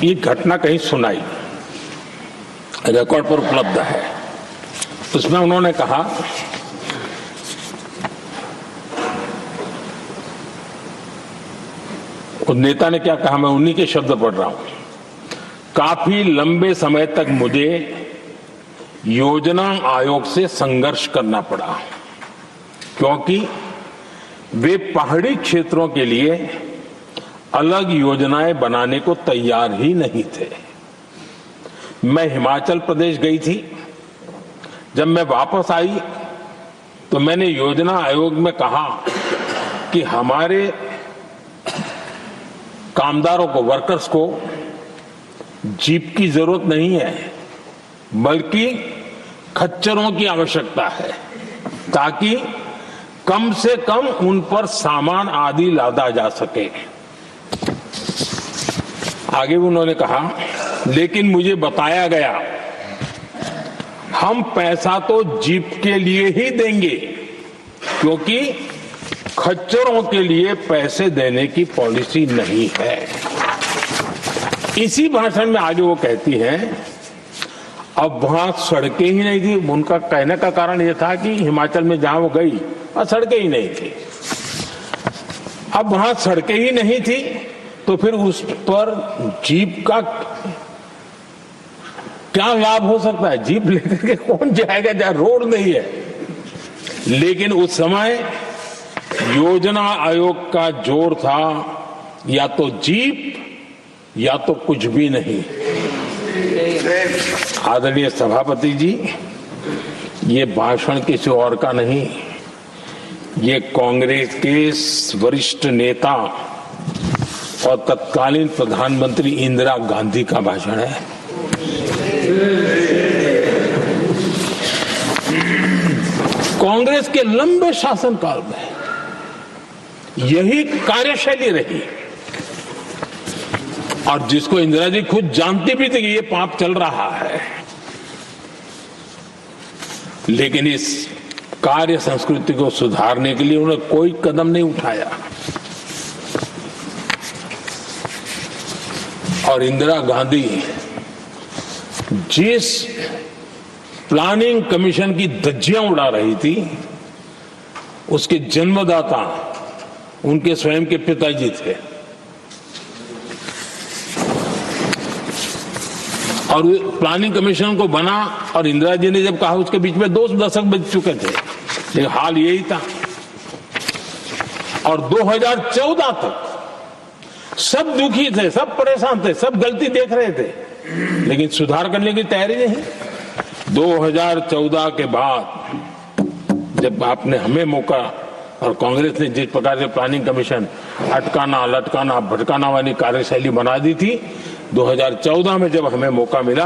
ये घटना कहीं सुनाई, रिकॉर्ड पर उपलब्ध है। उसमें उन्होंने कहा, उस नेता ने क्या कहा, मैं उन्हीं के शब्द पढ़ रहा हूं। काफी लंबे समय तक मुझे योजना आयोग से संघर्ष करना पड़ा, क्योंकि वे पहाड़ी क्षेत्रों के लिए अलग योजनाएं बनाने को तैयार ही नहीं थे। मैं हिमाचल प्रदेश गई थी, जब मैं वापस आई तो मैंने योजना आयोग में कहा कि हमारे कामदारों को, वर्कर्स को जीप की जरूरत नहीं है, बल्कि खच्चरों की आवश्यकता है, ताकि कम से कम उन पर सामान आदि लादा जा सके। आगे उन्होंने कहा, लेकिन मुझे बताया गया हम पैसा तो जीप के लिए ही देंगे, क्योंकि खच्चरों के लिए पैसे देने की पॉलिसी नहीं है। इसी भाषण में आगे वो कहती हैं, अब वहां सड़कें ही नहीं थी। उनका कहने का कारण यह था कि हिमाचल में जहां वो गई वहां सड़कें ही नहीं थी। अब वहां सड़कें ही नहीं थी तो फिर उस पर जीप का क्या लाभ हो सकता है? जीप लेकर के कौन जाएगा जहां रोड नहीं है? लेकिन उस समय योजना आयोग का जोर था या तो जीप या तो कुछ भी नहीं। आदरणीय सभापति जी, ये भाषण किसी और का नहीं, ये कांग्रेस के वरिष्ठ नेता और तत्कालीन प्रधानमंत्री इंदिरा गांधी का भाषण है। कांग्रेस के लंबे शासनकाल में यही कार्यशैली रही, और जिसको इंदिरा जी खुद जानती भी थी कि ये पाप चल रहा है, लेकिन इस कार्य संस्कृति को सुधारने के लिए उन्होंने कोई कदम नहीं उठाया। और इंदिरा गांधी जिस प्लानिंग कमीशन की धज्जियां उड़ा रही थी, उसके जन्मदाता उनके स्वयं के पिताजी थे। और प्लानिंग कमीशन को बना और इंदिरा जी ने जब कहा, उसके बीच में 2 दशक बज चुके थे, लेकिन हाल यही था। और 2014 तक सब दुखी थे, सब परेशान थे, सब गलती देख रहे थे, लेकिन सुधार करने की तैयारी नहीं। 2014 के बाद जब आपने हमें मौका और कांग्रेस ने जिस प्रकार से प्लानिंग कमीशन अटकाना, लटकाना, भटकाना वाली कार्यशैली बना दी थी, 2014 में जब हमें मौका मिला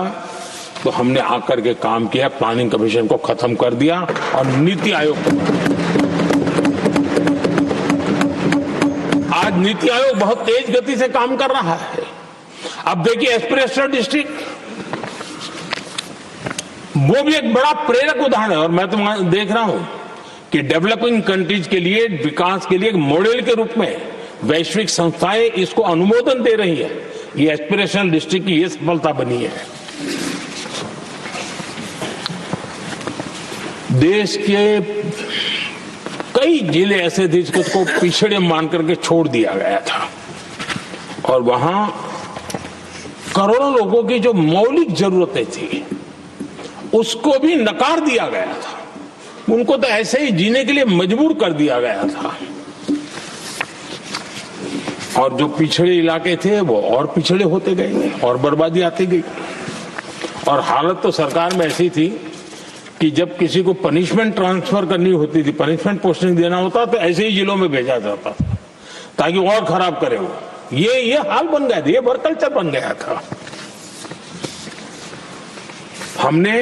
तो हमने आकर के काम किया, प्लानिंग कमीशन को खत्म कर दिया और नीति आयोग को। आज नीति आयोग बहुत तेज गति से काम कर रहा है। अब देखिए एस्पिरेशनल डिस्ट्रिक्ट, वो भी एक बड़ा प्रेरक उदाहरण है। और मैं तो देख रहा हूं कि डेवलपिंग कंट्रीज के लिए, विकास के लिए एक मॉडल के रूप में वैश्विक संस्थाएं इसको अनुमोदन दे रही है। ये एस्पिरेशनल डिस्ट्रिक्ट की ये सफलता बनी है। देश के कई जिले ऐसे थे जिसको पिछड़े मान करके छोड़ दिया गया था और वहां करोड़ों लोगों की जो मौलिक जरूरतें थी उसको भी नकार दिया गया था। उनको तो ऐसे ही जीने के लिए मजबूर कर दिया गया था और जो पिछड़े इलाके थे वो और पिछड़े होते गए और बर्बादी आती गई। और हालत तो सरकार में ऐसी थी कि जब किसी को पनिशमेंट ट्रांसफर करनी होती थी, पनिशमेंट पोस्टिंग देना होता तो ऐसे ही जिलों में भेजा जाता था ताकि और खराब करे वो। ये हाल बन गया था, ये वर्क कल्चर बन गया था। हमने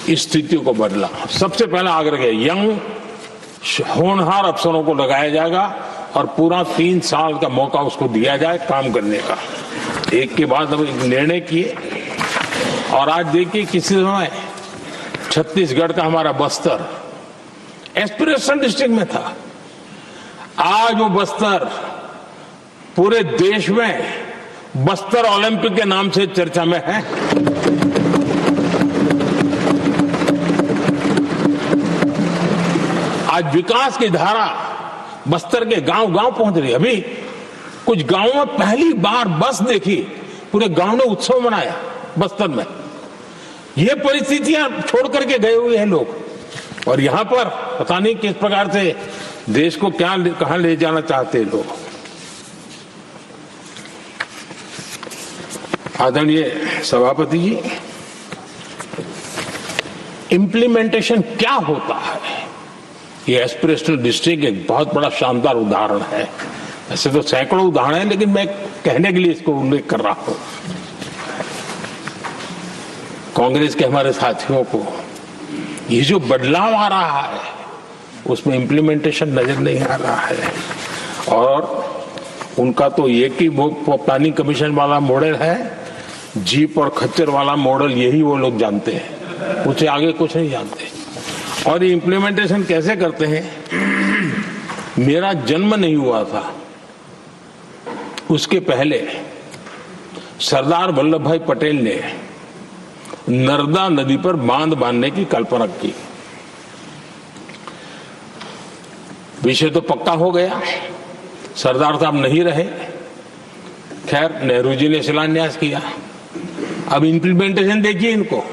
इस स्थिति को बदला। सबसे पहला आग्रह किया यंग होनहार अफसरों को लगाया जाएगा और पूरा 3 साल का मौका उसको दिया जाए काम करने का। एक के बाद हम एक निर्णय किए और आज देखिए किसी समय छत्तीसगढ़ का हमारा बस्तर एस्पिरेशन डिस्ट्रिक्ट में था, आज वो बस्तर पूरे देश में बस्तर ओलंपिक के नाम से चर्चा में है। आज विकास की धारा बस्तर के गांव-गांव पहुंच रही है। अभी कुछ गांवों में पहली बार बस देखी, पूरे गांव ने उत्सव मनाया बस्तर में। ये परिस्थितियां छोड़ करके गए हुए हैं लोग और यहां पर पता नहीं किस प्रकार से देश को कहां ले जाना चाहते हैं लोग। आदरणीय सभापति जी, इंप्लीमेंटेशन क्या होता है, ये एस्पिरेशनल डिस्ट्रिक्ट एक बहुत बड़ा शानदार उदाहरण है। ऐसे तो सैकड़ों उदाहरण हैं लेकिन मैं कहने के लिए इसको उल्लेख कर रहा हूं। कांग्रेस के हमारे साथियों को ये जो बदलाव आ रहा है उसमें इंप्लीमेंटेशन नजर नहीं आ रहा है और उनका तो एक ही वो प्लानिंग कमीशन वाला मॉडल है, जीप और खच्चर वाला मॉडल, यही वो लोग जानते हैं, उससे आगे कुछ नहीं जानते। और ये इंप्लीमेंटेशन कैसे करते हैं, मेरा जन्म नहीं हुआ था उसके पहले सरदार वल्लभ भाई पटेल ने नर्मदा नदी पर बांध बांधने की कल्पना की। विषय तो पक्का हो गया, सरदार साहब नहीं रहे, खैर नेहरू जी ने शिलान्यास किया। अब इंप्लीमेंटेशन देखिए इनको।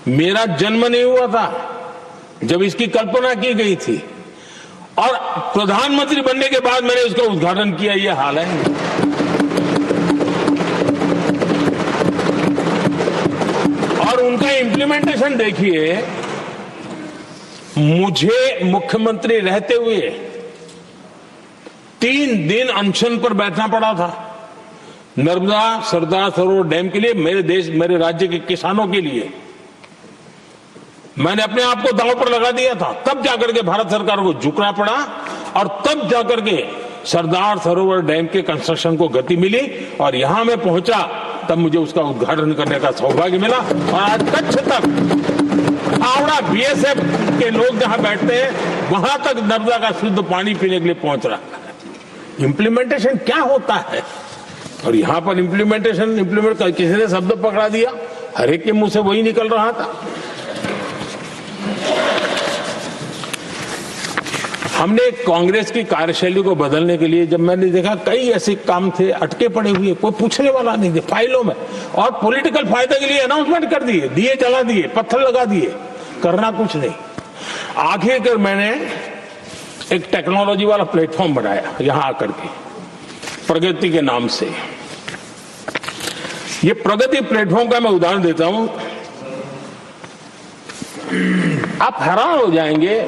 मेरा जन्म नहीं हुआ था जब इसकी कल्पना की गई थी और प्रधानमंत्री बनने के बाद मैंने इसका उद्घाटन किया, ये हाल है। और उनका इंप्लीमेंटेशन देखिए, मुझे मुख्यमंत्री रहते हुए 3 दिन अनशन पर बैठना पड़ा था नर्मदा सरदार सरोवर डैम के लिए, मेरे राज्य के किसानों के लिए। मैंने अपने आप को दांव पर लगा दिया था, तब जाकर के भारत सरकार को झुकना पड़ा और तब जाकर के सरदार सरोवर डैम के कंस्ट्रक्शन को गति मिली और यहां मैं पहुंचा तब मुझे उसका उद्घाटन करने का सौभाग्य मिला। और आज कच्छ तक हावड़ा बीएसएफ के लोग जहां बैठते हैं वहां तक नर्मदा का शुद्ध पानी पीने के लिए पहुंच रहा है। इंप्लीमेंटेशन क्या होता है और यहां पर इम्प्लीमेंट किसी ने शब्द पकड़ा दिया, हर एक के मुंह से वही निकल रहा था। हमने कांग्रेस की कार्यशैली को बदलने के लिए, जब मैंने देखा कई ऐसे काम थे अटके पड़े हुए, कोई पूछने वाला नहीं थे फाइलों में, और पॉलिटिकल फायदे के लिए अनाउंसमेंट कर दिए, दिए जला दिए, पत्थर लगा दिए, करना कुछ नहीं। आखिरकार मैंने एक टेक्नोलॉजी वाला प्लेटफॉर्म बनाया यहां आकर के, प्रगति के नाम से। ये प्रगति प्लेटफॉर्म का मैं उदाहरण देता हूं, आप हैरान हो जाएंगे,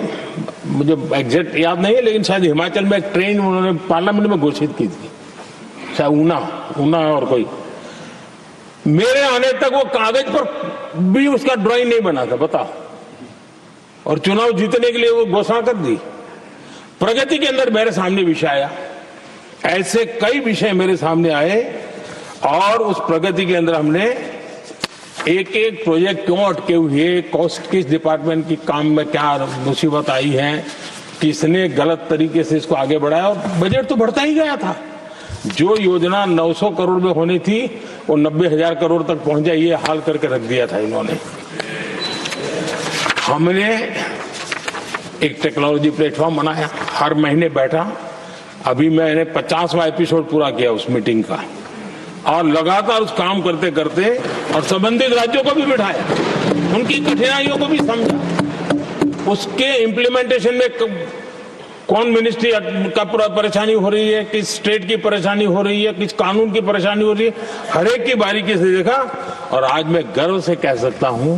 मुझे एग्जैक्ट याद नहीं है लेकिन शायद हिमाचल में एक ट्रेन उन्होंने पार्लियामेंट में घोषित की थी, शायद ऊना और कोई। मेरे आने तक वो कागज पर भी उसका ड्राइंग नहीं बना था, बताओ, और चुनाव जीतने के लिए वो घोषणा कर दी। प्रगति के अंदर मेरे सामने विषय आया, ऐसे कई विषय मेरे सामने आए और उस प्रगति के अंदर हमने एक एक प्रोजेक्ट क्यों अटके हुए, किस डिपार्टमेंट की काम में क्या मुसीबत आई है, किसने गलत तरीके से इसको आगे बढ़ाया, और बजट तो बढ़ता ही गया था। जो योजना 900 करोड़ में होनी थी वो 90,000 करोड़ तक पहुंच जाए, ये हाल करके रख दिया था इन्होंने। हमने एक टेक्नोलॉजी प्लेटफॉर्म बनाया, हर महीने बैठा, अभी मैंने 50वां एपिसोड पूरा किया उस मीटिंग का, और लगातार उस काम करते करते और संबंधित राज्यों को भी बिठाया, उनकी कठिनाइयों को भी समझा, उसके इम्प्लीमेंटेशन में कौन मिनिस्ट्री का परेशानी हो रही है, किस स्टेट की परेशानी हो रही है, किस कानून की परेशानी हो रही है, हर एक की बारीकी से देखा। और आज मैं गर्व से कह सकता हूं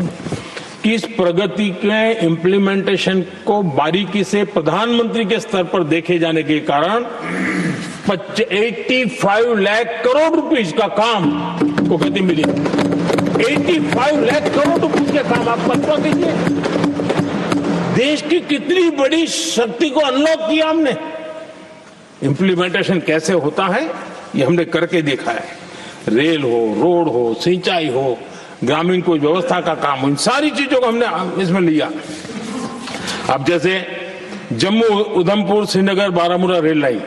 कि इस प्रगति के इम्प्लीमेंटेशन को बारीकी से प्रधानमंत्री के स्तर पर देखे जाने के कारण 85 लाख करोड़ रुपीस का काम को गति मिली। 85 लाख करोड़ रुपीस के काम आप कल्पना कीजिए, देश की कितनी बड़ी शक्ति को अनलॉक किया हमने। इंप्लीमेंटेशन कैसे होता है ये हमने करके देखा है। रेल हो, रोड हो, सिंचाई हो, ग्रामीण कोई व्यवस्था का काम हो, इन सारी चीजों को हमने इसमें लिया। अब जैसे जम्मू उधमपुर श्रीनगर बारामूला रेल लाइन,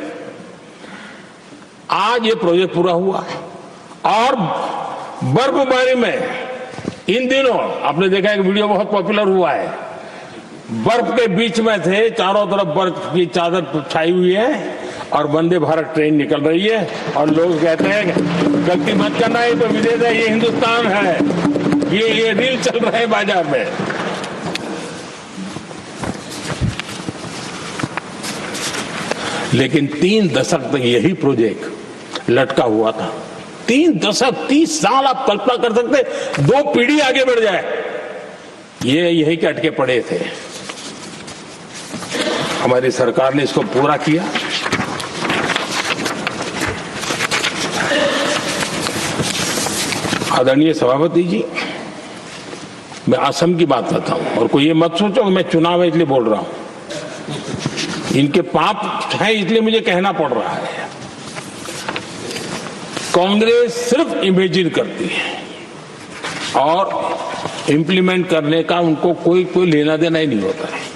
आज ये प्रोजेक्ट पूरा हुआ। और बर्फबारी में इन दिनों आपने देखा एक वीडियो बहुत पॉपुलर हुआ है, बर्फ के बीच में थे, चारों तरफ बर्फ की चादर छाई हुई है और वंदे भारत ट्रेन निकल रही है, और लोग कहते हैं गलती मत करना, ये तो विदेश है, ये हिंदुस्तान है, ये रील चल रहे हैं बाजार में। लेकिन 3 दशक तक यही प्रोजेक्ट लटका हुआ था। 3 दशक, 30 साल आप कल्पना कर सकते, 2 पीढ़ी आगे बढ़ जाए, ये यही के अटके पड़े थे। हमारी सरकार ने इसको पूरा किया। आदरणीय सभापति जी, मैं असम की बात करता हूं, और कोई ये मत सोचो कि मैं चुनाव है इसलिए बोल रहा हूं, इनके पाप है इसलिए मुझे कहना पड़ रहा है। कांग्रेस सिर्फ इमेजिन करती है और इम्प्लीमेंट करने का उनको कोई लेना देना ही नहीं होता है।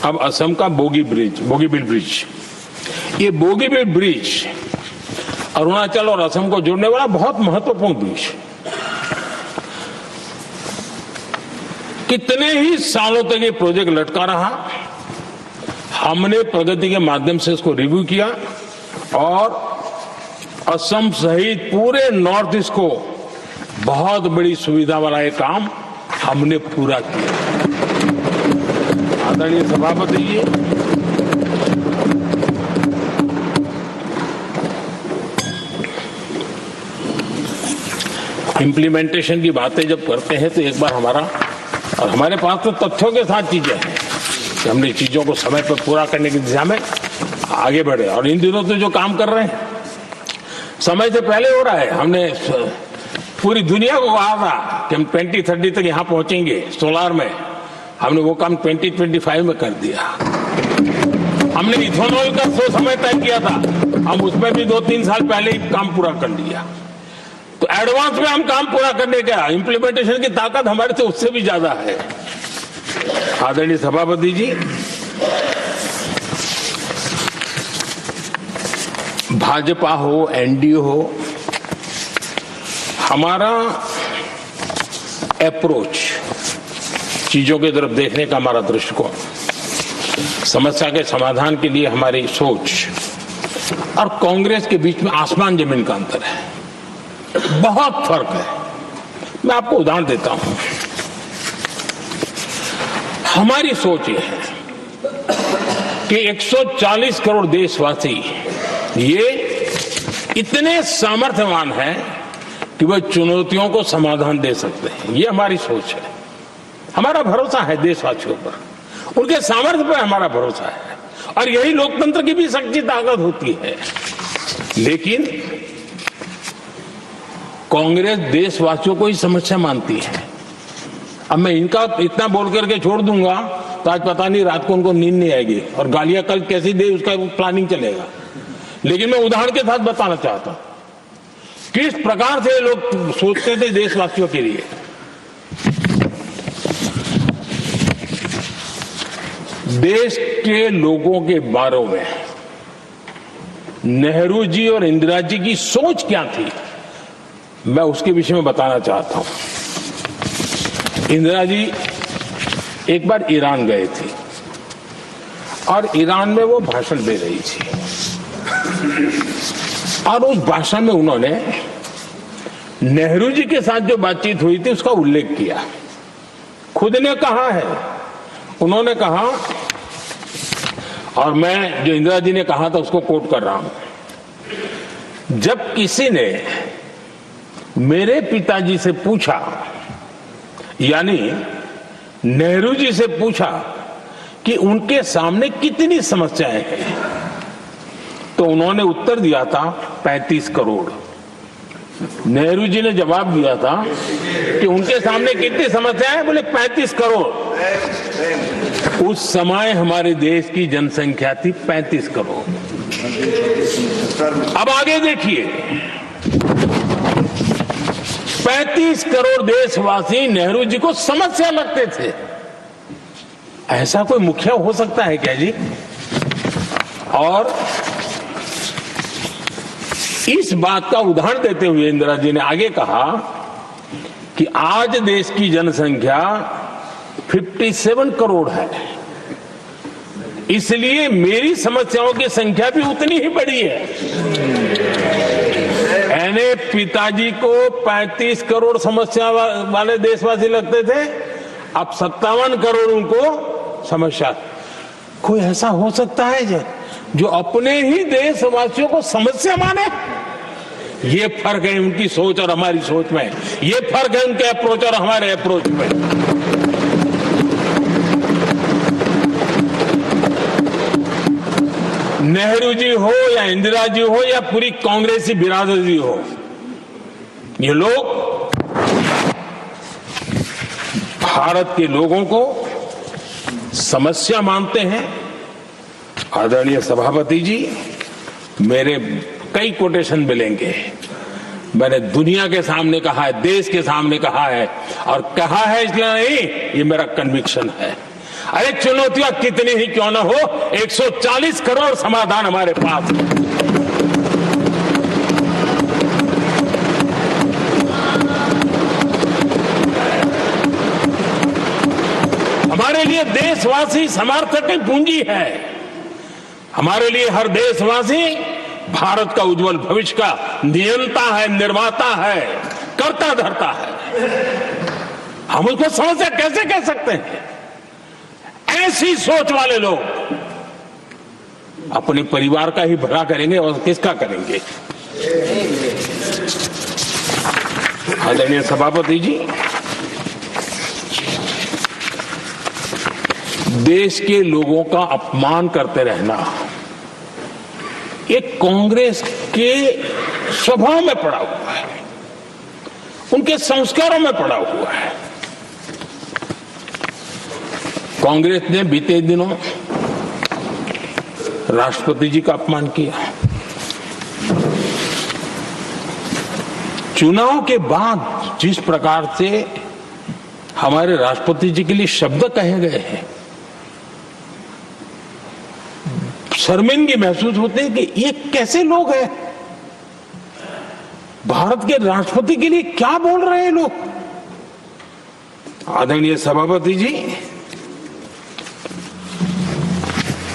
अब असम का बोगीबिल ब्रिज, ये बोगीबिल ब्रिज अरुणाचल और असम को जोड़ने वाला बहुत महत्वपूर्ण ब्रिज, कितने ही सालों तक ये प्रोजेक्ट लटका रहा। हमने प्रगति के माध्यम से इसको रिव्यू किया और असम सहित पूरे नॉर्थ ईस्ट को बहुत बड़ी सुविधा वाला ये काम हमने पूरा किया। आदरणीय सभापति जी, इम्प्लीमेंटेशन की बातें जब करते हैं तो एक बार हमारे पास तो तथ्यों के साथ चीजें हैं कि हमने चीजों को समय पर पूरा करने की दिशा में आगे बढ़े। और इन दिनों तो जो काम कर रहे हैं समय से पहले हो रहा है। हमने पूरी दुनिया को कहा था कि हम 2030 तक यहां पहुंचेंगे सोलार में, हमने वो काम 2025 में कर दिया। हमने इथेनॉल का समय तय किया था, हम उसमें भी 2-3 साल पहले ही काम पूरा कर लिया। तो एडवांस में हम काम पूरा करने का, इंप्लीमेंटेशन की ताकत हमारे से उससे भी ज्यादा है। आदरणीय सभापति जी, भाजपा हो, एनडीए हो, हमारा अप्रोच, चीजों की तरफ देखने का हमारा दृष्टिकोण, समस्या के समाधान के लिए हमारी सोच और कांग्रेस के बीच में आसमान जमीन का अंतर है, बहुत फर्क है। मैं आपको उदाहरण देता हूं। हमारी सोच ये है कि 140 करोड़ देशवासी ये इतने सामर्थ्यवान हैं कि वह चुनौतियों को समाधान दे सकते हैं। ये हमारी सोच है, हमारा भरोसा है देशवासियों पर, उनके सामर्थ्य पर हमारा भरोसा है, और यही लोकतंत्र की भी सच्ची ताकत होती है। लेकिन कांग्रेस देशवासियों को ही समस्या मानती है। अब मैं इनका इतना बोल करके छोड़ दूंगा तो आज पता नहीं रात को उनको नींद नहीं आएगी और गालियां कल कैसी दे उसका प्लानिंग चलेगा। लेकिन मैं उदाहरण के साथ बताना चाहता हूं किस प्रकार से लोग सोचते थे देशवासियों के लिए। देश के लोगों के बारे में नेहरू जी और इंदिरा जी की सोच क्या थी, मैं उसके विषय में बताना चाहता हूं। इंदिरा जी एक बार ईरान गए थे और ईरान में वो भाषण दे रही थी और उस भाषण में उन्होंने नेहरू जी के साथ जो बातचीत हुई थी उसका उल्लेख किया। खुद ने कहा है, उन्होंने कहा, और मैं जो इंदिरा जी ने कहा था उसको कोट कर रहा हूं, जब किसी ने मेरे पिताजी से पूछा, यानी नेहरू जी से पूछा कि उनके सामने कितनी समस्याएं हैं, तो उन्होंने उत्तर दिया था 35 करोड़। नेहरू जी ने जवाब दिया था कि उनके सामने कितनी समस्याएं हैं, बोले 35 करोड़। उस समय हमारे देश की जनसंख्या थी 35 करोड़। अब आगे देखिए, 35 करोड़ देशवासी नेहरू जी को समस्या लगते थे। ऐसा कोई मुखिया हो सकता है क्या जी? और इस बात का उदाहरण देते हुए इंदिरा जी ने आगे कहा कि आज देश की जनसंख्या 57 करोड़ है, इसलिए मेरी समस्याओं की संख्या भी उतनी ही बड़ी है। यानी पिताजी को 35 करोड़ समस्या वाले देशवासी लगते थे, अब 57 करोड़ उनको समस्या। कोई ऐसा हो सकता है जो अपने ही देशवासियों को समस्या माने? ये फर्क है उनकी सोच और हमारी सोच में, ये फर्क है उनके अप्रोच और हमारे अप्रोच में। नेहरू जी हो या इंदिरा जी हो या पूरी कांग्रेसी बिरादरी हो, ये लोग भारत के लोगों को समस्या मानते हैं। आदरणीय सभापति जी, मेरे कई कोटेशन मिलेंगे। मैंने दुनिया के सामने कहा है, देश के सामने कहा है, और कहा है इसलिए नहीं, ये मेरा कन्विक्शन है। अरे चुनौतियां कितनी ही क्यों ना हो, 140 करोड़ समाधान हमारे पास है। हमारे लिए देशवासी समर्थक की पूंजी है। हमारे लिए हर देशवासी भारत का उज्जवल भविष्य का नियंता है, निर्माता है, कर्ता धर्ता है। हम उसको समस्या कैसे कह सकते हैं? ऐसी सोच वाले लोग अपने परिवार का ही भला करेंगे और किसका करेंगे? आदरणीय सभापति जी, देश के लोगों का अपमान करते रहना ये कांग्रेस के स्वभाव में पड़ा हुआ है, उनके संस्कारों में पड़ा हुआ है। कांग्रेस ने बीते दिनों राष्ट्रपति जी का अपमान किया। चुनाव के बाद जिस प्रकार से हमारे राष्ट्रपति जी के लिए शब्द कहे गए हैं, शर्मिंदगी महसूस होती है कि ये कैसे लोग हैं? भारत के राष्ट्रपति के लिए क्या बोल रहे हैं लोग? आदरणीय सभापति जी,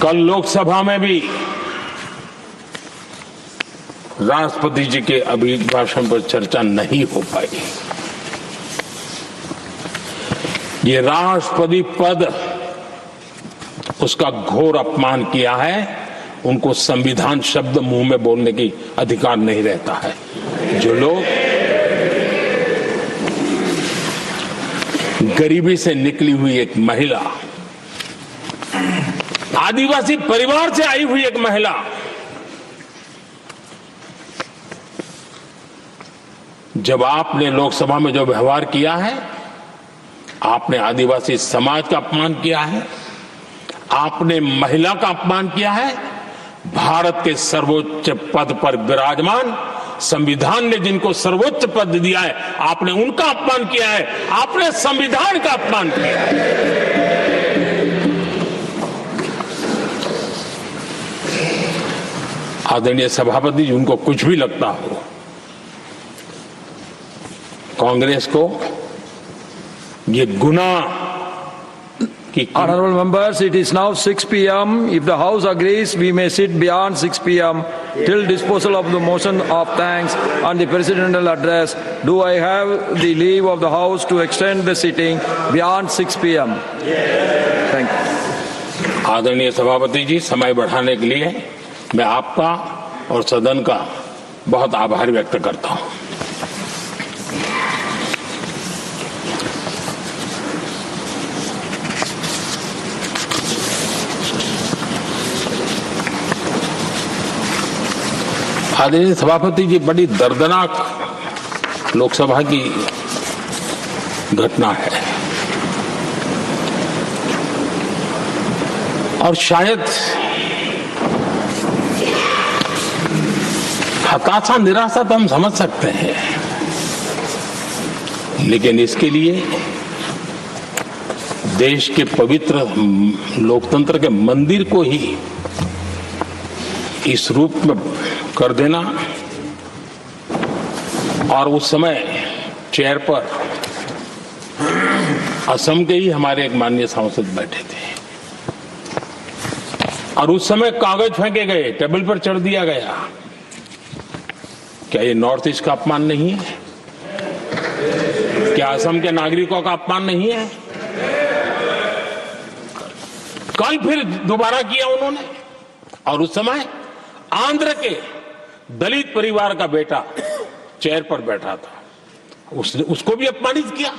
कल लोकसभा में भी राष्ट्रपति जी के अभिभाषण पर चर्चा नहीं हो पाई। ये राष्ट्रपति पद, उसका घोर अपमान किया है। उनको संविधान शब्द मुंह में बोलने की अधिकार नहीं रहता है। जो लोग गरीबी से निकली हुई एक महिला, आदिवासी परिवार से आई हुई एक महिला, जब आपने लोकसभा में जो व्यवहार किया है, आपने आदिवासी समाज का अपमान किया है, आपने महिला का अपमान किया है। भारत के सर्वोच्च पद पर विराजमान, संविधान ने जिनको सर्वोच्च पद दिया है, आपने उनका अपमान किया है, आपने संविधान का अपमान किया है। आदरणीय सभापति जी, उनको कुछ भी लगता हो, कांग्रेस को ये गुनाह कि Honorable members, it is now 6 p.m. If the House agrees, we may sit beyond 6 p.m. till disposal of the motion of thanks and the presidential address. Do I have the leave of the House to extend the sitting beyond 6 p.m.? Thank you. आदरणीय सभापति जी, समय बढ़ाने के लिए मैं आपका और सदन का बहुत आभार व्यक्त करता हूं। आदरणीय सभापति जी, बड़ी दर्दनाक लोकसभा की घटना है और शायद हताशा निराशा तो हम समझ सकते हैं, लेकिन इसके लिए देश के पवित्र लोकतंत्र के मंदिर को ही इस रूप में कर देना, और उस समय चेयर पर असम के ही हमारे एक माननीय सांसद बैठे थे और उस समय कागज फेंके गए, टेबल पर चढ़ दिया गया। क्या ये नॉर्थ ईस्ट का अपमान नहीं है? क्या असम के नागरिकों का अपमान नहीं है? कल फिर दोबारा किया उन्होंने, और उस समय आंध्र के दलित परिवार का बेटा चेयर पर बैठा था, उसने उसको भी अपमानित किया।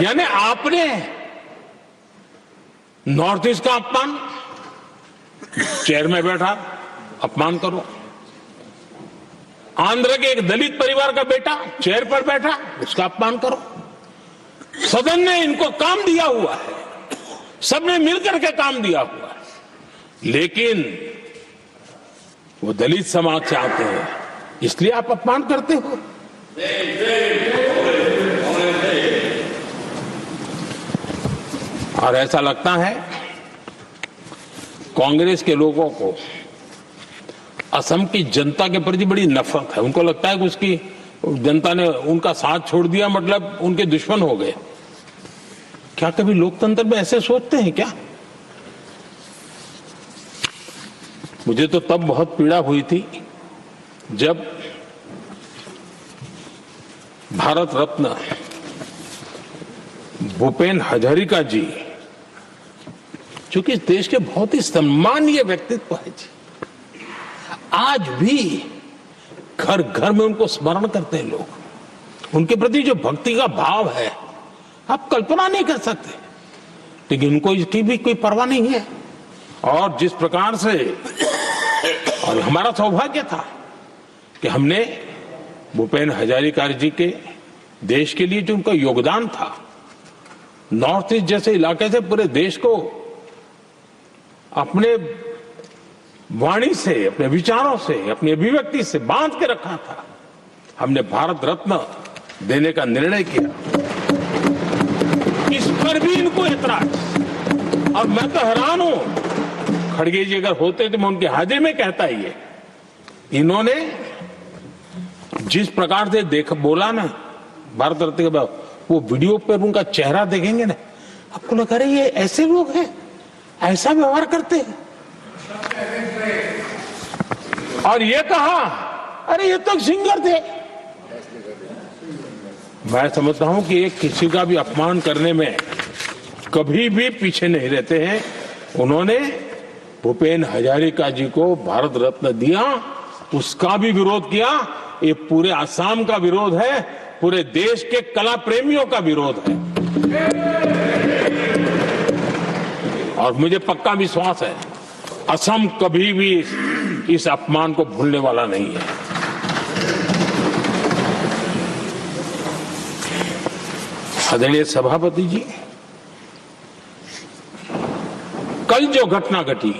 यानी आपने नॉर्थ ईस्ट का अपमान, चेयर में बैठा अपमान करो, आंध्र के एक दलित परिवार का बेटा चेयर पर बैठा उसका अपमान करो। सदन ने इनको काम दिया हुआ है, सबने मिलकर के काम दिया हुआ है, लेकिन वो दलित समाज से आते हैं, इसलिए आप अपमान करते हो। और ऐसा लगता है कांग्रेस के लोगों को असम की जनता के प्रति बड़ी नफरत है। उनको लगता है कि उसकी जनता ने उनका साथ छोड़ दिया, मतलब उनके दुश्मन हो गए। क्या कभी लोकतंत्र में ऐसे सोचते हैं क्या? मुझे तो तब बहुत पीड़ा हुई थी जब भारत रत्न भूपेन हजारिका जी, जो कि देश के बहुत ही सम्मानीय व्यक्तित्व है जी, आज भी घर घर में उनको स्मरण करते हैं लोग। उनके प्रति जो भक्ति का भाव है आप कल्पना नहीं कर सकते, लेकिन उनको इसकी भी कोई परवाह नहीं है। और जिस प्रकार से, और हमारा सौभाग्य था कि हमने भूपेन हजारिका जी के देश के लिए जो उनका योगदान था, नॉर्थ ईस्ट जैसे इलाके से पूरे देश को अपने वाणी से, अपने विचारों से, अपनी अभिव्यक्ति से बांध के रखा था। हमने भारत रत्न देने का निर्णय किया, इस पर भी इनको ऐतराज। और मैं तो हैरान हूं, खड़गे जी अगर होते तो मैं उनकी हाजिरी में कहता ही है, इन्होंने जिस प्रकार से बोला ना भारत रत्न के बाद, वो वीडियो पर उनका चेहरा देखेंगे ना, आपको लगा रही है ऐसे लोग हैं, ऐसा व्यवहार करते हैं। और ये कहा, अरे ये तो सिंगर थे। मैं समझता हूं कि एक किसी का भी अपमान करने में कभी भी पीछे नहीं रहते हैं। उन्होंने भूपेन हजारिका जी को भारत रत्न दिया, उसका भी विरोध किया। ये पूरे असम का विरोध है, पूरे देश के कला प्रेमियों का विरोध है। और मुझे पक्का विश्वास है असम कभी भी इस अपमान को भूलने वाला नहीं है। आदरणीय सभापति जी, कल जो घटना घटी,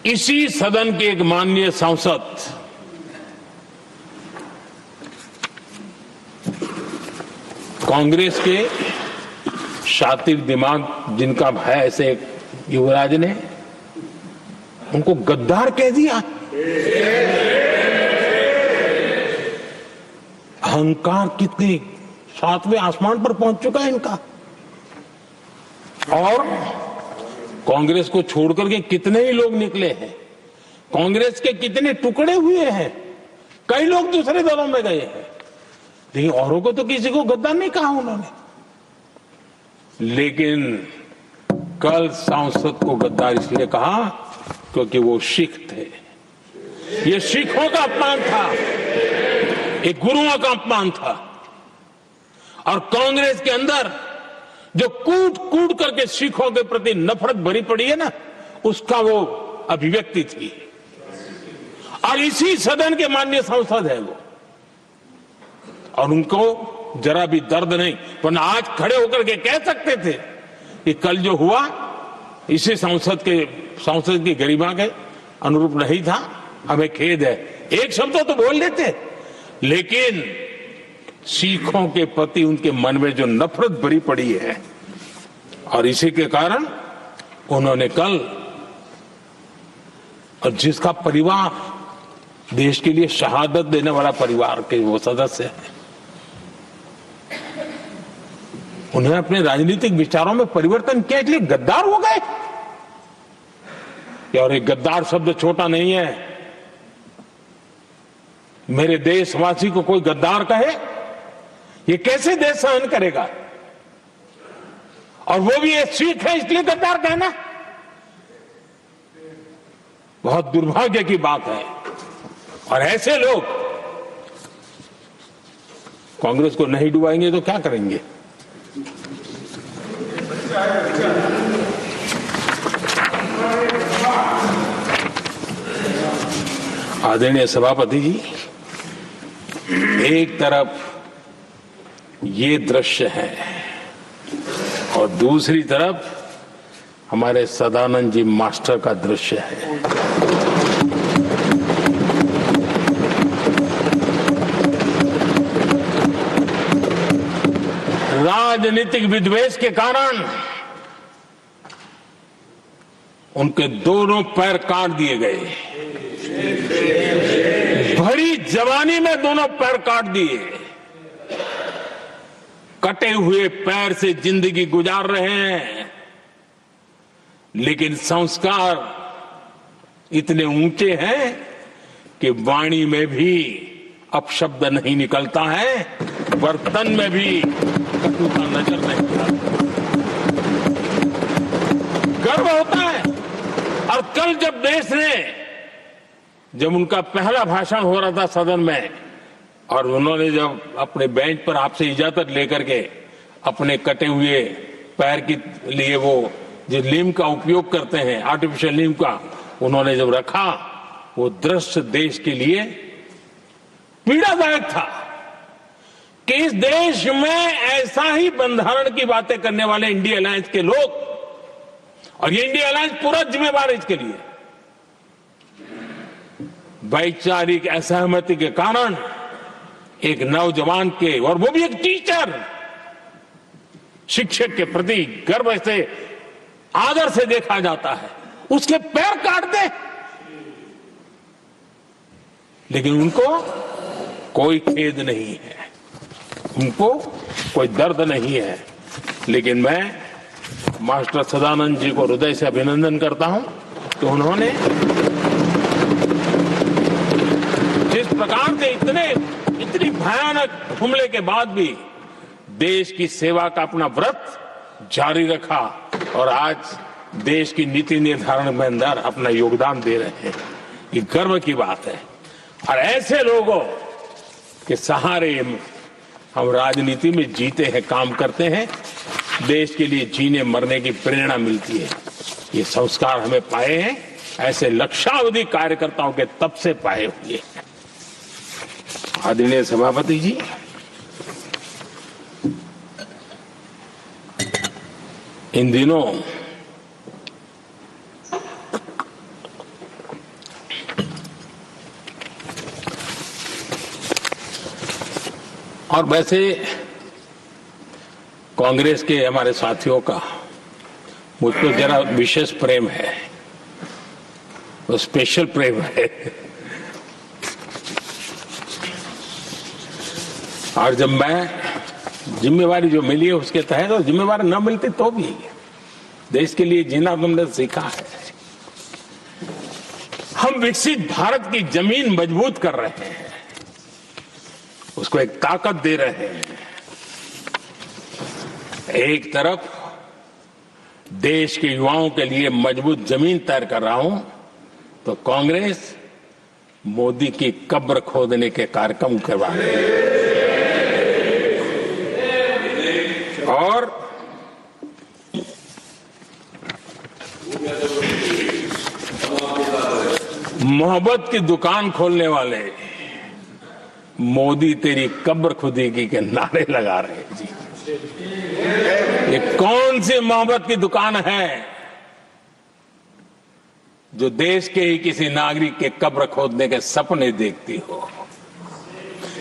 इसी सदन के एक माननीय सांसद कांग्रेस के शातिर दिमाग जिनका है, ऐसे एक युवराज ने उनको गद्दार कह दिया। अहंकार कितनी 7वें आसमान पर पहुंच चुका है इनका। और कांग्रेस को छोड़कर के कितने ही लोग निकले हैं, कांग्रेस के कितने टुकड़े हुए हैं, कई लोग दूसरे दलों में गए हैं, लेकिन औरों को तो किसी को गद्दार नहीं कहा उन्होंने। लेकिन कल सांसद को गद्दार इसलिए कहा क्योंकि वो सिख थे। ये सिखों का अपमान था, एक गुरुओं का अपमान था। और कांग्रेस के अंदर जो कूट कूट करके सिखों के प्रति नफरत भरी पड़ी है ना, उसका वो अभिव्यक्ति थी। और इसी सदन के माननीय सांसद है वो, और उनको जरा भी दर्द नहीं, वरना आज खड़े होकर के कह सकते थे कि कल जो हुआ इसी सांसद की गरिमा के अनुरूप नहीं था, हमें खेद है, एक शब्द तो बोल देते। लेकिन सिखों के प्रति उनके मन में जो नफरत भरी पड़ी है, और इसी के कारण उन्होंने कल, और जिसका परिवार देश के लिए शहादत देने वाला परिवार के वो सदस्य हैं, उन्हें अपने राजनीतिक विचारों में परिवर्तन किया, इसलिए गद्दार हो गए। और एक गद्दार शब्द छोटा नहीं है। मेरे देशवासी को कोई गद्दार कहे, ये कैसे देश सहन करेगा? और वो भी एक सिख है इसलिए गद्दार कहना बहुत दुर्भाग्य की बात है। और ऐसे लोग कांग्रेस को नहीं डुबाएंगे तो क्या करेंगे? आदरणीय सभापति जी, एक तरफ ये दृश्य है और दूसरी तरफ हमारे सदानंद जी मास्टर का दृश्य है। राजनीतिक विद्वेष के कारण उनके दोनों पैर काट दिए गए। भरी जवानी में दोनों पैर काट दिए। कटे हुए पैर से जिंदगी गुजार रहे हैं, लेकिन संस्कार इतने ऊंचे हैं कि वाणी में भी अपशब्द नहीं निकलता है, बर्तन में भी कटुता नजर नहीं आता। गर्व होता है। और कल जब उनका पहला भाषण हो रहा था सदन में, और उन्होंने जब अपने बेंच पर आपसे इजाजत लेकर के अपने कटे हुए पैर के लिए वो जो लीम का उपयोग करते हैं, आर्टिफिशियल लीम का, उन्होंने जब रखा, वो दृश्य देश के लिए पीड़ादायक था कि इस देश में ऐसा ही बंधारण की बातें करने वाले इंडिया अलायंस के लोग, और ये इंडिया अलायंस पूरा जिम्मेवार है इसके लिए, वैचारिक असहमति के कारण एक नौजवान के, और वो भी एक टीचर, शिक्षक के प्रति गर्व से, आदर से देखा जाता है, उसके पैर काट दे। लेकिन उनको कोई खेद नहीं है, उनको कोई दर्द नहीं है। लेकिन मैं मास्टर सदानंद जी को हृदय से अभिनंदन करता हूं कि उन्होंने जिस प्रकार से इतनी भयानक हमले के बाद भी देश की सेवा का अपना व्रत जारी रखा, और आज देश की नीति निर्धारण में अंदर अपना योगदान दे रहे हैं। ये गर्व की बात है। और ऐसे लोगों के सहारे हम राजनीति में जीते हैं, काम करते हैं, देश के लिए जीने मरने की प्रेरणा मिलती है। ये संस्कार हमें पाए हैं ऐसे लक्षावधि कार्यकर्ताओं के तब से पाए हुए हैं। आदरणीय सभापति जी, इन दिनों और वैसे कांग्रेस के हमारे साथियों का मुझ पर जरा विशेष प्रेम है, वो स्पेशल प्रेम है। और जब मैं जिम्मेवारी जो मिली है उसके तहत, और जिम्मेवारी न मिलती तो भी देश के लिए जीना तुमने सीखा है। हम विकसित भारत की जमीन मजबूत कर रहे हैं, उसको एक ताकत दे रहे हैं। एक तरफ देश के युवाओं के लिए मजबूत जमीन तैयार कर रहा हूं, तो कांग्रेस मोदी की कब्र खोदने के कार्यक्रम करवा रही है। और मोहब्बत की दुकान खोलने वाले मोदी तेरी कब्र खुदेगी के नारे लगा रहे हैं जी। ये कौन सी मोहब्बत की दुकान है जो देश के ही किसी नागरिक के कब्र खोदने के सपने देखती हो?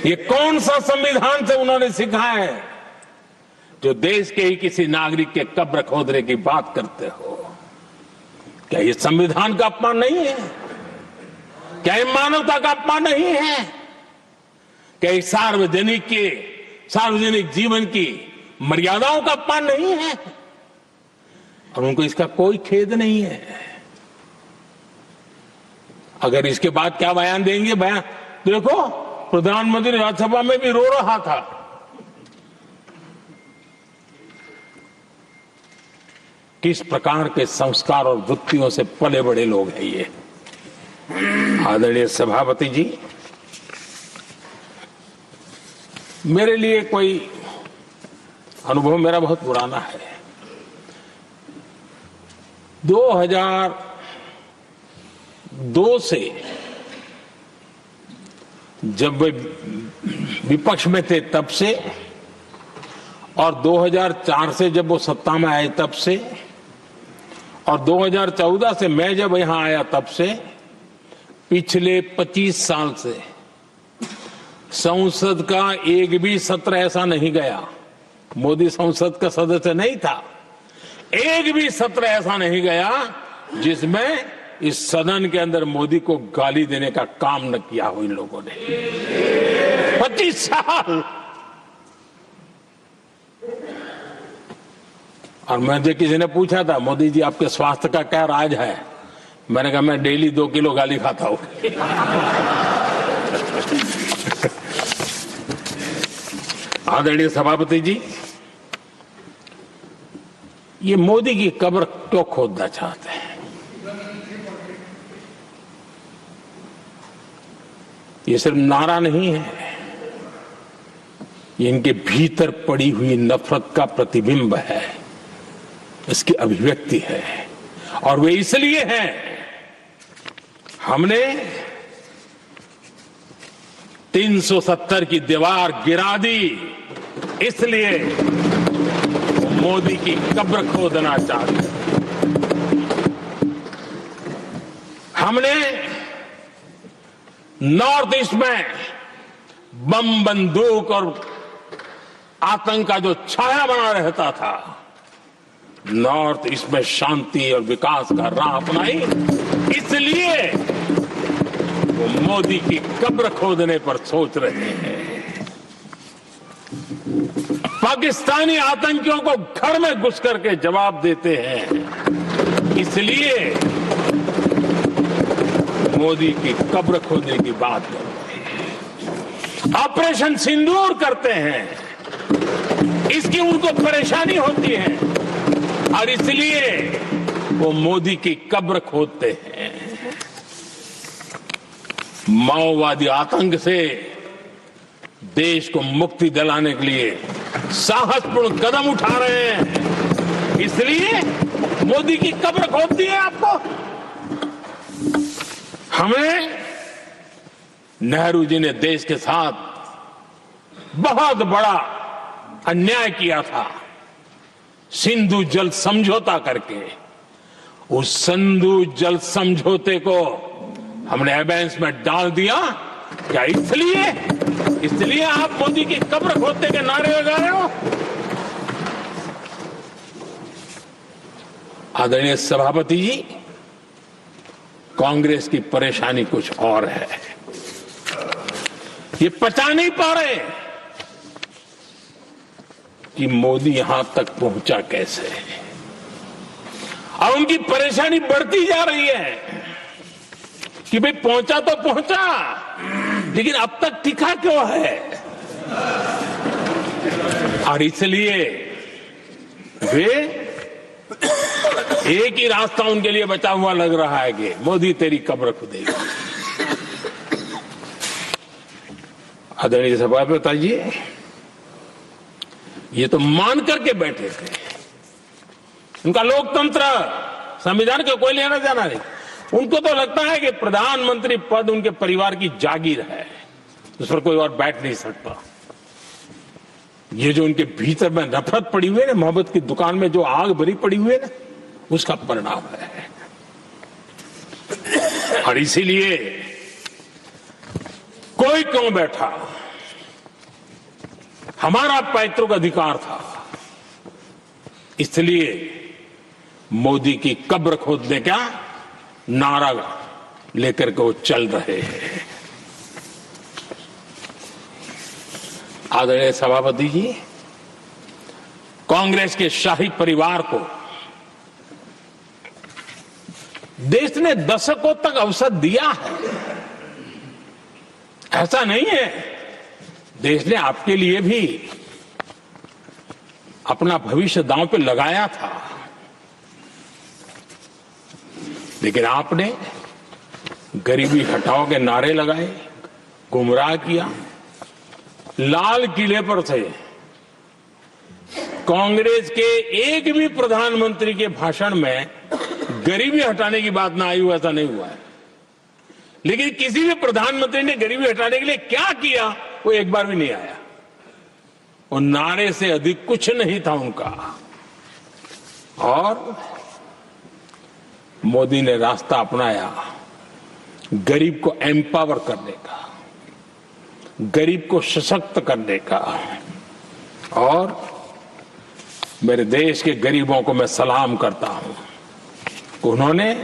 ये कौन सा संविधान से उन्होंने सीखा है जो देश के ही किसी नागरिक के कब्र खोदने की बात करते हो? क्या ये संविधान का अपमान नहीं है? क्या ये मानवता का अपमान नहीं है? क्या ये सार्वजनिक जीवन की मर्यादाओं का अपमान नहीं है? और उनको इसका कोई खेद नहीं है। अगर इसके बाद क्या बयान देंगे? बयान देखो, प्रधानमंत्री राज्यसभा में भी रो रहा था। किस प्रकार के संस्कार और वृत्तियों से पले बड़े लोग हैं ये। आदरणीय सभापति जी, मेरे लिए कोई अनुभव मेरा बहुत पुराना है। 2002 से जब वे विपक्ष में थे तब से, और 2004 से जब वो सत्ता में आए तब से, और 2014 से मैं जब यहां आया तब से, पिछले 25 साल से संसद का एक भी सत्र ऐसा नहीं गया, मोदी संसद का सदस्य नहीं था, एक भी सत्र ऐसा नहीं गया जिसमें इस सदन के अंदर मोदी को गाली देने का काम न किया हो इन लोगों ने। 25 साल। और मुझे किसी ने पूछा था, मोदी जी आपके स्वास्थ्य का क्या राज है? मैंने कहा, मैं डेली 2 किलो गाली खाता हूं। आदरणीय सभापति जी, ये मोदी की कब्र क्यों खोदना चाहते हैं? ये सिर्फ नारा नहीं है, ये इनके भीतर पड़ी हुई नफरत का प्रतिबिंब है, इसकी अभिव्यक्ति है। और वे इसलिए हैं, हमने 370 की दीवार गिरा दी, इसलिए मोदी की कब्र खोदना चाहते। हमने नॉर्थ ईस्ट में बम, बंदूक और आतंक का जो छाया बना रहता था, नॉर्थ ईस्ट में शांति और विकास का राह अपनाई, इसलिए वो मोदी की कब्र खोदने पर सोच रहे हैं। पाकिस्तानी आतंकियों को घर में घुस करके जवाब देते हैं, इसलिए मोदी की कब्र खोदने की बात करते हैं। ऑपरेशन सिंदूर करते हैं, इसकी उनको परेशानी होती है और इसलिए वो मोदी की कब्र खोदते हैं। माओवादी आतंक से देश को मुक्ति दिलाने के लिए साहसपूर्ण कदम उठा रहे हैं, इसलिए मोदी की कब्र खोदती है आपको। हमें नेहरू जी ने देश के साथ बहुत बड़ा अन्याय किया था, सिंधु जल समझौता करके। उस सिंधु जल समझौते को हमने एबेंस में डाल दिया। क्या इसलिए आप मोदी की कब्र खोदने के नारे लगा रहे हो? आदरणीय सभापति जी, कांग्रेस की परेशानी कुछ और है। ये पचा नहीं पा रहे कि मोदी यहां तक पहुंचा कैसे। और उनकी परेशानी बढ़ती जा रही है कि भाई पहुंचा तो पहुंचा, लेकिन अब तक टिका क्यों है। और इसलिए वे एक ही रास्ता उनके लिए बचा हुआ लग रहा है कि मोदी तेरी कब्र खुदेगी। आदरणीय सभापति जी, ये तो मान करके बैठे थे, उनका लोकतंत्र संविधान का कोई लेना जाना नहीं। उनको तो लगता है कि प्रधानमंत्री पद उनके परिवार की जागीर है, उस पर कोई और बैठ नहीं सकता। ये जो उनके भीतर में नफरत पड़ी हुई है ना, मोहब्बत की दुकान में जो आग भरी पड़ी हुई है ना, उसका परिणाम है। और इसीलिए कोई क्यों बैठा, हमारा पैतृक अधिकार था, इसलिए मोदी की कब्र खोदने का नारा लेकर के वो चल रहे हैं। आदरणीय सभापति जी, कांग्रेस के शाही परिवार को देश ने दशकों तक अवसर दिया है, ऐसा नहीं है। देश ने आपके लिए भी अपना भविष्य दांव पे लगाया था, लेकिन आपने गरीबी हटाओ के नारे लगाए, गुमराह किया। लाल किले पर से कांग्रेस के एक भी प्रधानमंत्री के भाषण में गरीबी हटाने की बात ना आई हो, ऐसा नहीं हुआ है। लेकिन किसी भी प्रधानमंत्री ने गरीबी हटाने के लिए क्या किया, वो एक बार भी नहीं आया। और नारे से अधिक कुछ नहीं था उनका। और मोदी ने रास्ता अपनाया गरीब को एम्पावर करने का, गरीब को सशक्त करने का। और मेरे देश के गरीबों को मैं सलाम करता हूं, उन्होंने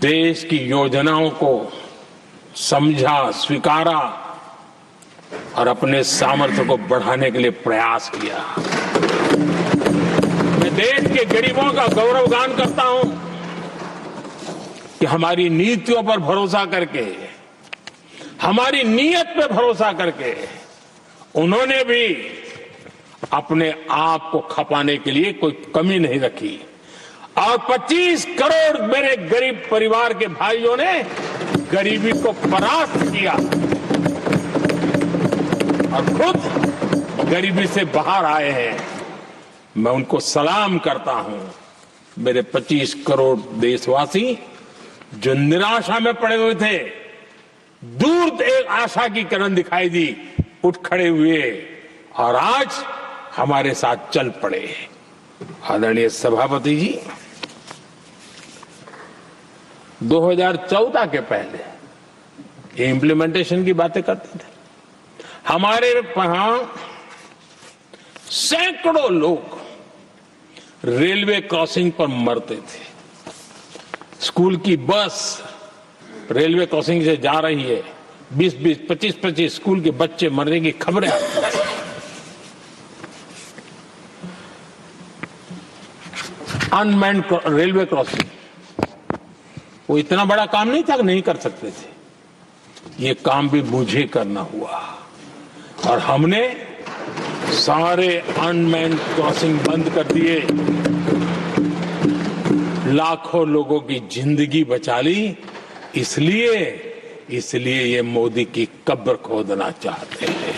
देश की योजनाओं को समझा, स्वीकारा और अपने सामर्थ्य को बढ़ाने के लिए प्रयास किया। मैं देश के गरीबों का गौरवगान करता हूं कि हमारी नीतियों पर भरोसा करके, हमारी नीयत पे भरोसा करके उन्होंने भी अपने आप को खपाने के लिए कोई कमी नहीं रखी। और 25 करोड़ मेरे गरीब परिवार के भाइयों ने गरीबी को परास्त किया और खुद गरीबी से बाहर आए हैं। मैं उनको सलाम करता हूं। मेरे 25 करोड़ देशवासी जो निराशा में पड़े हुए थे, दूर एक आशा की किरण दिखाई दी, उठ खड़े हुए और आज हमारे साथ चल पड़े। आदरणीय सभापति जी, 2014 के पहले ये इम्प्लीमेंटेशन की बातें करते थे। हमारे यहां सैकड़ों लोग रेलवे क्रॉसिंग पर मरते थे। स्कूल की बस रेलवे क्रॉसिंग से जा रही है, 20-20, 25-25 स्कूल के बच्चे मरने की खबरें आती हैं। अनमैन्ड रेलवे क्रॉसिंग, वो इतना बड़ा काम नहीं था कि नहीं कर सकते थे। ये काम भी मुझे करना हुआ और हमने सारे अनमैन्ड क्रॉसिंग बंद कर दिए, लाखों लोगों की जिंदगी बचा ली। इसलिए ये मोदी की कब्र खोदना चाहते हैं।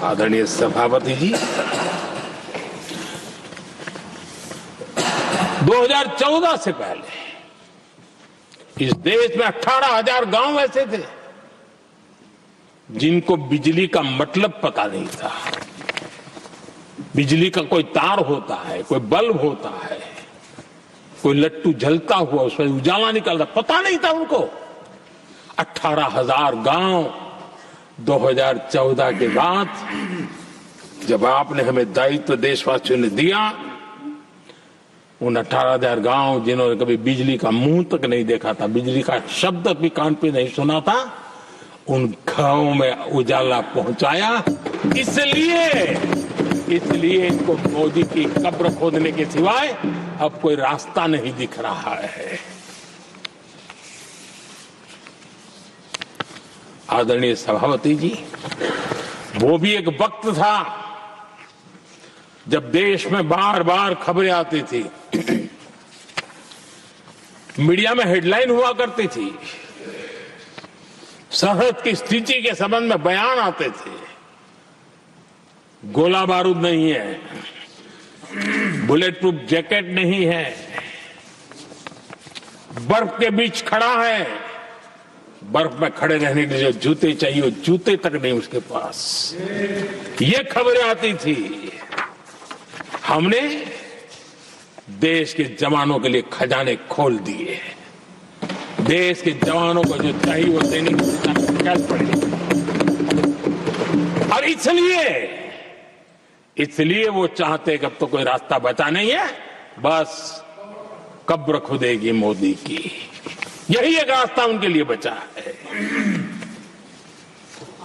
आदरणीय सभापति जी, 2014 से पहले इस देश में 18,000 गांव ऐसे थे जिनको बिजली का मतलब पता नहीं था। बिजली का कोई तार होता है, कोई बल्ब होता है, कोई लट्टू जलता हुआ उसमें उजाला निकलता, पता नहीं था उनको। 18,000 गांव 2014 के बाद जब आपने हमें दायित्व देशवासियों ने दिया, उन 18,000 गांव जिन्होंने कभी बिजली का मुंह तक नहीं देखा था, बिजली का शब्द भी कान पे नहीं सुना था, उन गांवों में उजाला पहुंचाया। इसलिए इनको मोदी की कब्र खोदने के सिवाय अब कोई रास्ता नहीं दिख रहा है। आदरणीय सभापति जी, वो भी एक वक्त था जब देश में बार बार खबरें आती थी, मीडिया में हेडलाइन हुआ करती थी, सरहद की स्थिति के संबंध में बयान आते थे, गोला बारूद नहीं है, बुलेट प्रूफ जैकेट नहीं है, बर्फ के बीच खड़ा है, बर्फ में खड़े रहने के लिए जो जूते चाहिए वो जूते तक नहीं उसके पास, ये खबरें आती थी। हमने देश के जवानों के लिए खजाने खोल दिए, देश के जवानों को जो चाहिए वो देने की शिकायत पड़ी, और इसलिए वो चाहते कि अब तो कोई रास्ता बचा नहीं है, बस कब्र खुदेगी मोदी की, यही एक रास्ता उनके लिए बचा है।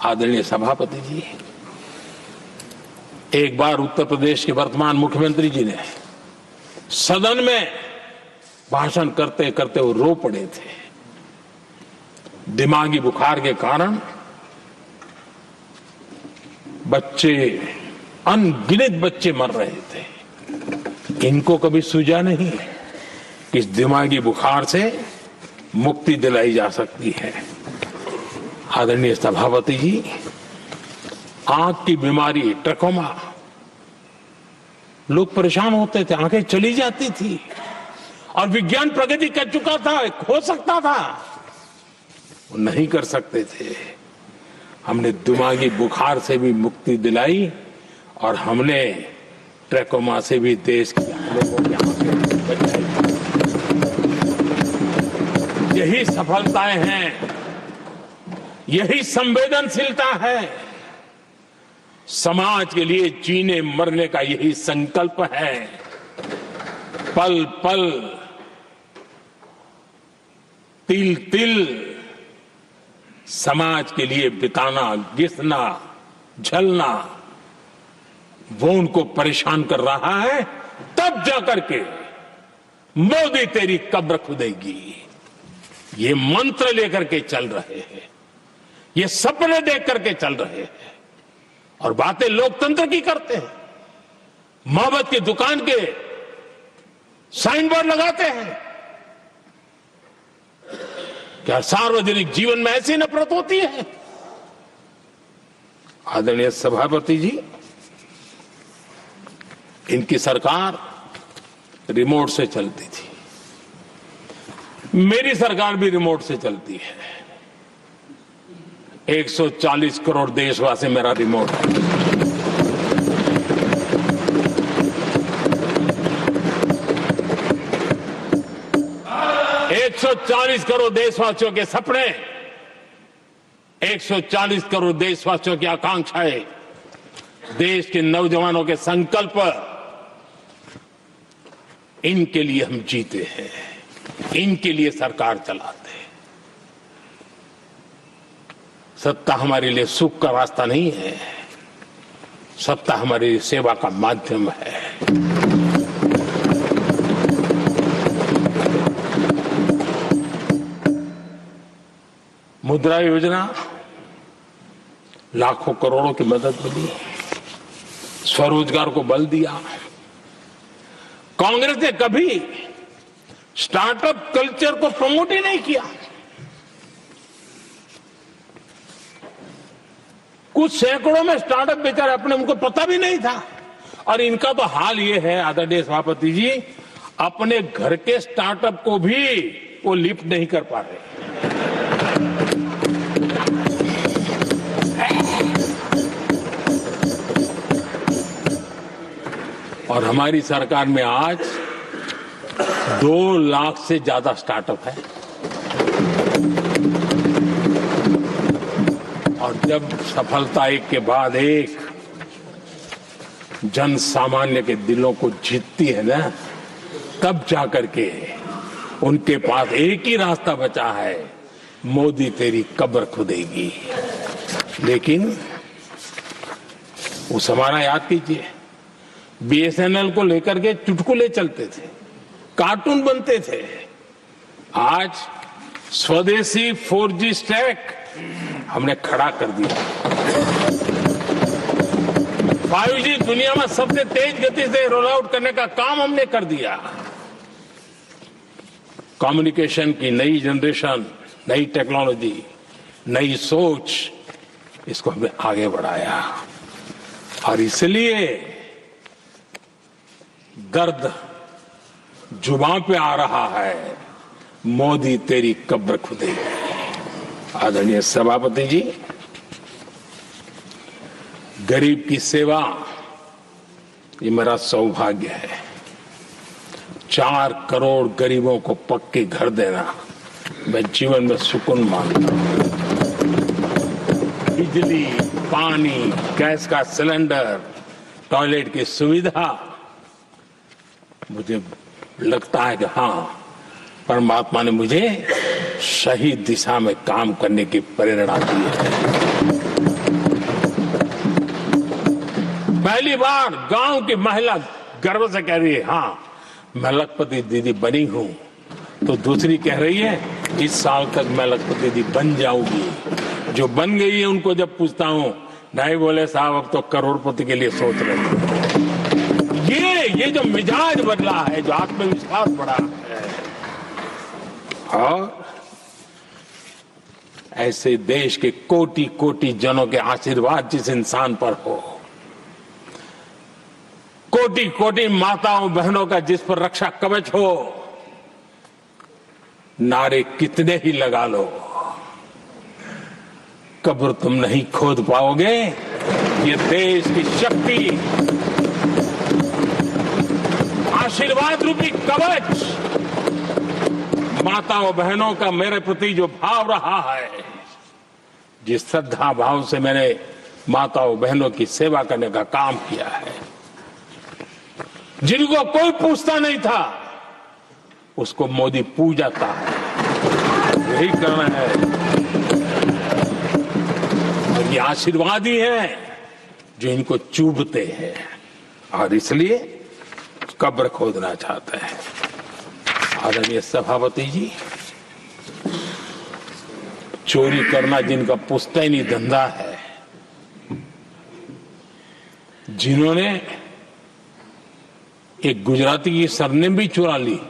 आदरणीय सभापति जी, एक बार उत्तर प्रदेश के वर्तमान मुख्यमंत्री जी ने सदन में भाषण करते करते वो रो पड़े थे। दिमागी बुखार के कारण बच्चे, अनगिनत बच्चे मर रहे थे। इनको कभी सूझा नहीं कि इस दिमागी बुखार से मुक्ति दिलाई जा सकती है। आदरणीय सभापति जी, आंख की बीमारी ट्रकोमा, लोग परेशान होते थे, आंखें चली जाती थी, और विज्ञान प्रगति कर चुका था, हो सकता था, वो नहीं कर सकते थे। हमने दिमागी बुखार से भी मुक्ति दिलाई और हमने ट्रकोमा से भी देश के लोगों की आंखें बचाई। यही सफलताएं हैं, यही संवेदनशीलता है, समाज के लिए जीने मरने का यही संकल्प है। पल पल, तिल तिल समाज के लिए बिताना, घिसना, झलना, वो उनको परेशान कर रहा है। तब जाकर के मोदी तेरी कब्र खुदेगी, ये मंत्र लेकर के चल रहे हैं, ये सपने देख करके चल रहे हैं, और बातें लोकतंत्र की करते हैं। मोहब्बत की दुकान के साइन बोर्ड लगाते हैं। क्या सार्वजनिक जीवन में ऐसी नफरत होती है? आदरणीय सभापति जी, इनकी सरकार रिमोट से चलती थी, मेरी सरकार भी रिमोट से चलती है। 140 करोड़ देशवासी मेरा रिमोट है। ...140 करोड़ देशवासियों के सपने, 140 करोड़ देशवासियों की आकांक्षाएं, देश के नौजवानों के संकल्प, इनके लिए हम जीते हैं, इनके लिए सरकार चलाते हैं। सत्ता हमारे लिए सुख का रास्ता नहीं है, सत्ता हमारे लिए सेवा का माध्यम है। मुद्रा योजना, लाखों करोड़ों की मदद मिली, स्वरोजगार को बल दिया। कांग्रेस ने कभी स्टार्टअप कल्चर को प्रमोट ही नहीं किया। कुछ सैकड़ों में स्टार्टअप बेचारे अपने, उनको पता भी नहीं था। और इनका तो हाल ये है आदरणीय सभापति जी, अपने घर के स्टार्टअप को भी वो लिफ्ट नहीं कर पा रहे। और हमारी सरकार में आज 2 लाख से ज्यादा स्टार्टअप है। और जब सफलता एक के बाद एक जन सामान्य के दिलों को जीतती है ना, तब जाकर के उनके पास एक ही रास्ता बचा है, मोदी तेरी कब्र खुदेगी। लेकिन उस हमारा याद कीजिए, बीएसएनएल को लेकर के चुटकुले चलते थे, कार्टून बनते थे, आज स्वदेशी 4G स्टैक हमने खड़ा कर दिया। 5G दुनिया में सबसे तेज गति से रोल आउट करने का काम हमने कर दिया। कम्युनिकेशन की नई जनरेशन, नई टेक्नोलॉजी, नई सोच, इसको हमने आगे बढ़ाया। और इसलिए दर्द जुबान पे आ रहा है, मोदी तेरी कब्र खुदेगी। आदरणीय सभापति जी, गरीब की सेवा ये मेरा सौभाग्य है। 4 करोड़ गरीबों को पक्के घर देना मैं जीवन में सुकून मानता हूं। बिजली, पानी, गैस का सिलेंडर, टॉयलेट की सुविधा, मुझे लगता है कि हाँ, परमात्मा ने मुझे सही दिशा में काम करने की प्रेरणा दी है। पहली बार गांव की महिला गर्व से कह रही है, हाँ मैं लखपति दीदी बनी हूं, तो दूसरी कह रही है इस साल तक मैं लखपति दीदी बन जाऊंगी। जो बन गई है उनको जब पूछता हूं, नहीं बोले साहब अब तो करोड़पति के लिए सोच रहे हैं। ये जो मिजाज बदला है, जो आत्मविश्वास बढ़ा है, और ऐसे देश के कोटि कोटि जनों के आशीर्वाद जिस इंसान पर हो, कोटि कोटि माताओं बहनों का जिस पर रक्षा कवच हो, नारे कितने ही लगा लो, कब्र तुम नहीं खोद पाओगे। ये देश की शक्ति, आशीर्वाद रूपी कवच, माताओं बहनों का मेरे प्रति जो भाव रहा है, जिस श्रद्धा भाव से मैंने माताओं बहनों की सेवा करने का काम किया है, जिनको कोई पूछता नहीं था उसको मोदी पूजाता है। यही करना है, और ये आशीर्वाद ही है जो इनको चूभते हैं, और इसलिए कब्र खोदना चाहते हैं। आदरणीय सभापति जी, चोरी करना जिनका पुश्तैनी धंधा है, जिन्होंने एक गुजराती की सरनेम भी चुरा ली,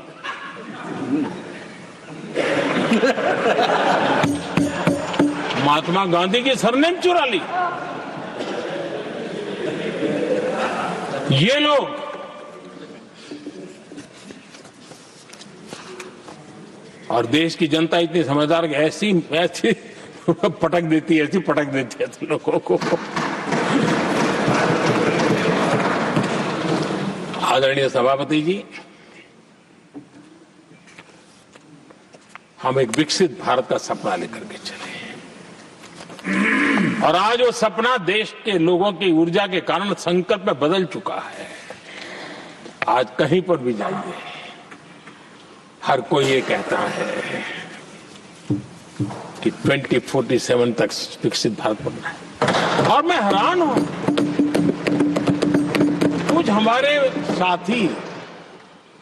महात्मा गांधी की सरनेम चुरा ली, ये लोग और देश की जनता इतनी समझदार कि ऐसी पटक देती है, ऐसी पटक देती है लोगों को। आदरणीय सभापति जी, हम एक विकसित भारत का सपना लेकर के चले, और आज वो सपना देश के लोगों की ऊर्जा के कारण संकल्प में बदल चुका है। आज कहीं पर भी जाइए, हर कोई ये कहता है कि 2047 तक विकसित भारत बनना है, और मैं हैरान हूं, कुछ हमारे साथी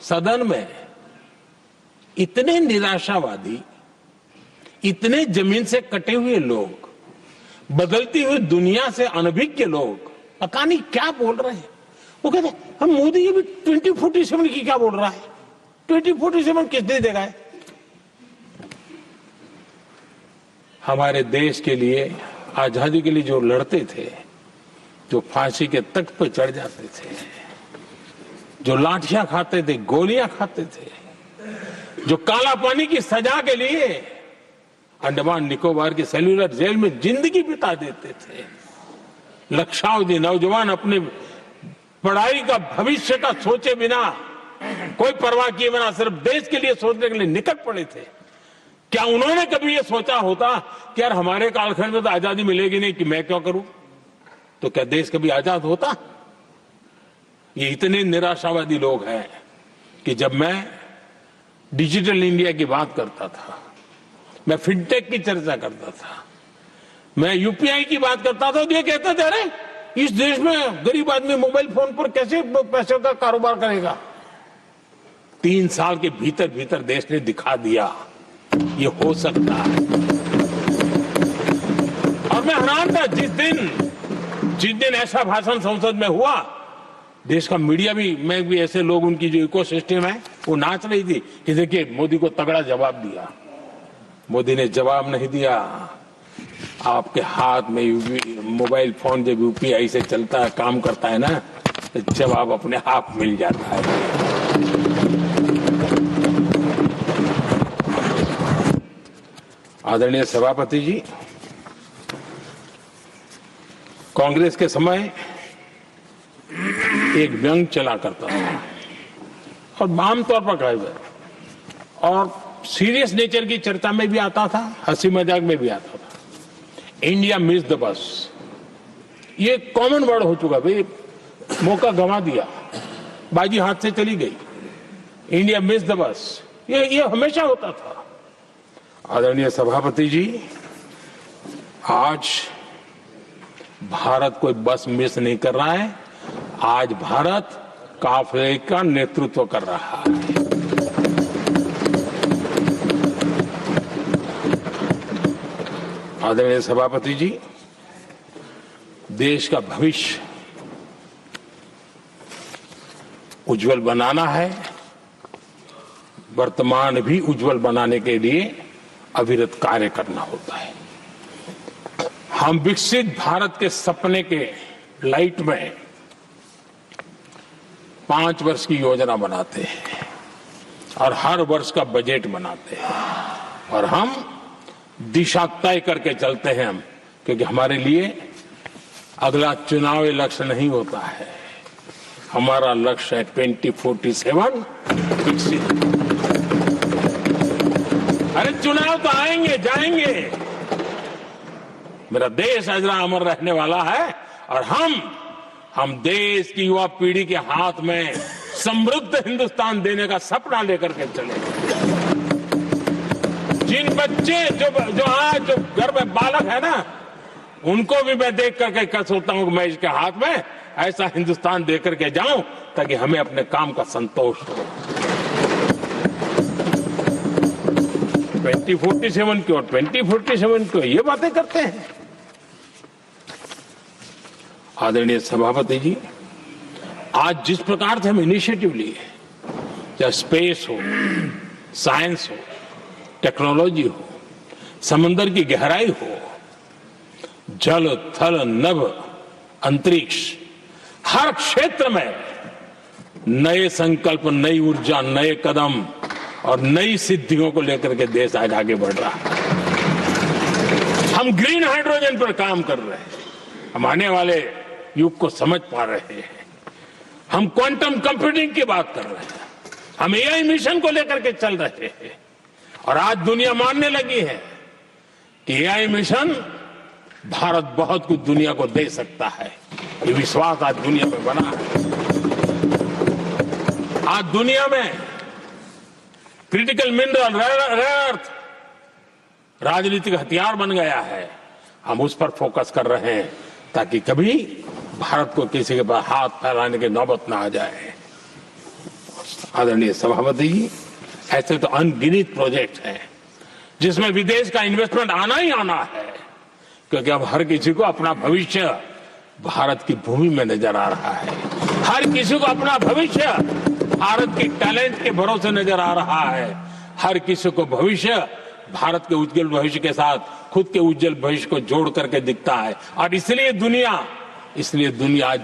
सदन में इतने निराशावादी, इतने जमीन से कटे हुए लोग, बदलती हुई दुनिया से अनभिज्ञ लोग पता नहीं क्या बोल रहे हैं। वो कहते हैं हम मोदी ये भी 2047 की क्या बोल रहा है, 2047 किसने देगा है? हमारे देश के लिए, आजादी के लिए जो लड़ते थे, जो फांसी के तख्त पर चढ़ जाते थे, जो लाठियां खाते थे, गोलियां खाते थे, जो काला पानी की सजा के लिए अंडमान निकोबार की सेल्यूलर जेल में जिंदगी बिता देते थे, लक्षावधि नौजवान अपने पढ़ाई का, भविष्य का सोचे बिना, कोई परवाह किए बिना सिर्फ देश के लिए सोचने के लिए निकट पड़े थे। क्या उन्होंने कभी ये सोचा होता कि यार हमारे कालखंड में तो आजादी मिलेगी नहीं, कि मैं क्यों करूं? तो क्या देश कभी आजाद होता? ये इतने निराशावादी लोग हैं कि जब मैं डिजिटल इंडिया की बात करता था, मैं फिनटेक की चर्चा करता था, मैं यूपीआई की बात करता था, तो ये कहते थे अरे इस देश में गरीब आदमी मोबाइल फोन पर कैसे पैसों का कारोबार करेगा? 3 साल के भीतर भीतर देश ने दिखा दिया ये हो सकता है। और मैं हैरान था जिस दिन ऐसा भाषण संसद में हुआ, देश का मीडिया भी, मैं भी, ऐसे लोग, उनकी जो इकोसिस्टम है वो नाच रही थी कि देखिए मोदी को तगड़ा जवाब दिया। मोदी ने जवाब नहीं दिया। आपके हाथ में मोबाइल फोन जब यूपीआई से चलता है, काम करता है ना, तो जवाब अपने आप मिल जाता है। आदरणीय सभापति जी, कांग्रेस के समय एक व्यंग चला करता था और आमतौर पर कहे हुए और सीरियस नेचर की चर्चा में भी आता था, हंसी मजाक में भी आता था। इंडिया मिस द बस, ये कॉमन वर्ड हो चुका भाई, मौका गंवा दिया, बाजी हाथ से चली गई। इंडिया मिस द बस, ये हमेशा होता था। आदरणीय सभापति जी, आज भारत कोई बस मिस नहीं कर रहा है, आज भारत काफिले का नेतृत्व कर रहा है। आदरणीय सभापति जी, देश का भविष्य उज्जवल बनाना है, वर्तमान भी उज्जवल बनाने के लिए अविरत कार्य करना होता है। हम विकसित भारत के सपने के लाइट में 5 वर्ष की योजना बनाते हैं और हर वर्ष का बजट बनाते हैं और हम दिशा तय करके चलते हैं हम, क्योंकि हमारे लिए अगला चुनावी लक्ष्य नहीं होता है, हमारा लक्ष्य है 2047 विकसित। अरे चुनाव तो आएंगे जाएंगे, मेरा देश अजरा अमर रहने वाला है और हम देश की युवा पीढ़ी के हाथ में समृद्ध हिंदुस्तान देने का सपना लेकर के चलेंगे। जिन बच्चे जो आज जो घर में बालक है ना, उनको भी मैं देख करके सोचता हूं कि मैं इसके हाथ में ऐसा हिंदुस्तान दे करके जाऊं ताकि हमें अपने काम का संतोष हो। 2047 क्यों, 2047 क्यों, ये बातें करते हैं। आदरणीय सभापति जी, आज जिस प्रकार से हम इनिशिएटिव लिए, चाहे स्पेस हो, साइंस हो, टेक्नोलॉजी हो, समंदर की गहराई हो, जल थल नभ अंतरिक्ष, हर क्षेत्र में नए संकल्प, नई ऊर्जा, नए कदम और नई सिद्धियों को लेकर के देश आज आगे बढ़ रहा है। हम ग्रीन हाइड्रोजन पर काम कर रहे हैं, हम आने वाले युग को समझ पा रहे हैं। हम क्वांटम कंप्यूटिंग की बात कर रहे हैं, हम एआई मिशन को लेकर के चल रहे हैं और आज दुनिया मानने लगी है कि एआई मिशन भारत बहुत कुछ दुनिया को दे सकता है। ये विश्वास आज दुनिया में बना है। आज दुनिया में क्रिटिकल मिनरल, रेयर अर्थ राजनीतिक हथियार बन गया है। हम उस पर फोकस कर रहे हैं ताकि कभी भारत को किसी के पास हाथ फैलाने की नौबत ना आ जाए। आदरणीय सभापति जी, ऐसे तो अनगिनत प्रोजेक्ट हैं जिसमें विदेश का इन्वेस्टमेंट आना ही आना है, क्योंकि अब हर किसी को अपना भविष्य भारत की भूमि में नजर आ रहा है। हर किसी को अपना भविष्य भारत के टैलेंट के भरोसे नजर आ रहा है। हर किसी को भविष्य भारत के उज्जवल भविष्य के साथ खुद के उज्जवल भविष्य को जोड़ करके दिखता है। और इसलिए दुनिया आज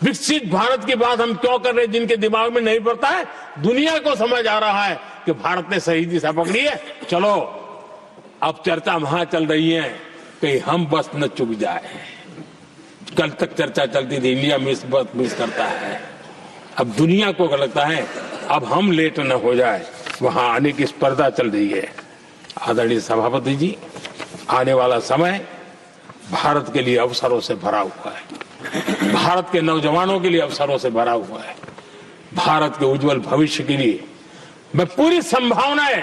विकसित भारत की बात हम क्यों कर रहे हैं, जिनके दिमाग में नहीं पड़ता है, दुनिया को समझ आ रहा है कि भारत ने सही दिशा पकड़ी है। चलो अब चर्चा वहां चल रही है कि हम बस न चुक जाए। कल तक चर्चा चलती थी इंडिया मिस करता है, अब दुनिया को लगता है अब हम लेट न हो जाए, वहां आने की स्पर्धा चल रही है। आदरणीय सभापति जी, आने वाला समय भारत के लिए अवसरों से भरा हुआ है, भारत के नौजवानों के लिए अवसरों से भरा हुआ है। भारत के उज्जवल भविष्य के लिए मैं पूरी संभावनाएं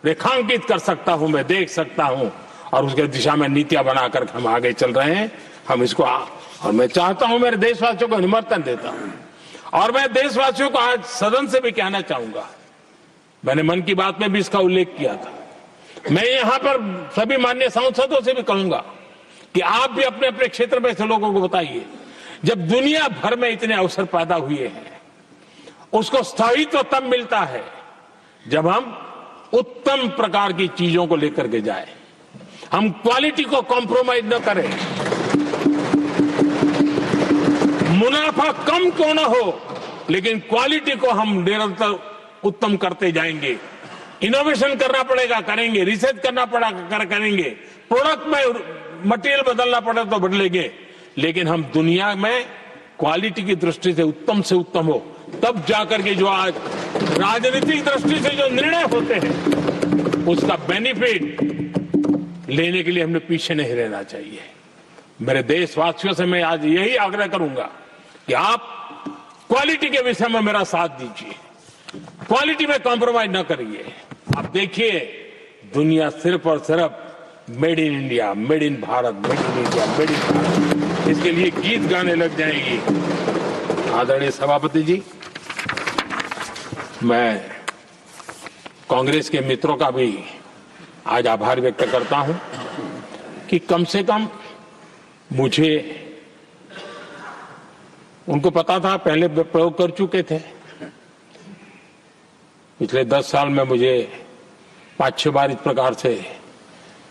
रेखांकित कर सकता हूं, मैं देख सकता हूं और उसके दिशा में नीतियां बनाकर हम आगे चल रहे हैं। हम इसको और मैं चाहता हूं, मेरे देशवासियों को निमंत्रण देता हूं, और मैं देशवासियों को आज सदन से भी कहना चाहूंगा, मैंने मन की बात में भी इसका उल्लेख किया था, मैं यहां पर सभी माननीय सांसदों से भी कहूंगा कि आप भी अपने अपने क्षेत्र में ऐसे लोगों को बताइए, जब दुनिया भर में इतने अवसर पैदा हुए हैं, उसको स्थायित्व तब मिलता है जब हम उत्तम प्रकार की चीजों को लेकर के जाए, हम क्वालिटी को कॉम्प्रोमाइज न करें, मुनाफा कम क्यों न हो लेकिन क्वालिटी को हम निरंतर उत्तम करते जाएंगे। इनोवेशन करना पड़ेगा, करेंगे, रिसर्च करना पड़ेगा, करेंगे, प्रोडक्ट में मटेरियल बदलना पड़े तो बदलेंगे, लेकिन हम दुनिया में क्वालिटी की दृष्टि से उत्तम हो, तब जाकर के जो आज राजनीतिक दृष्टि से जो निर्णय होते हैं उसका बेनिफिट लेने के लिए हमने पीछे नहीं रहना चाहिए। मेरे देशवासियों से मैं आज यही आग्रह करूंगा कि आप क्वालिटी के विषय में मेरा साथ दीजिए, क्वालिटी में कॉम्प्रोमाइज न करिए। आप देखिए, दुनिया सिर्फ और सिर्फ made in India, made in Bharat, made in India, made in Bharat, इसके लिए गीत गाने लग जाएंगी। आदरणीय सभापति जी, मैं कांग्रेस के मित्रों का भी आज आभार व्यक्त करता हूं कि कम से कम मुझे, उनको पता था, पहले प्रयोग कर चुके थे, पिछले 10 साल में मुझे 5-6 बार इस प्रकार से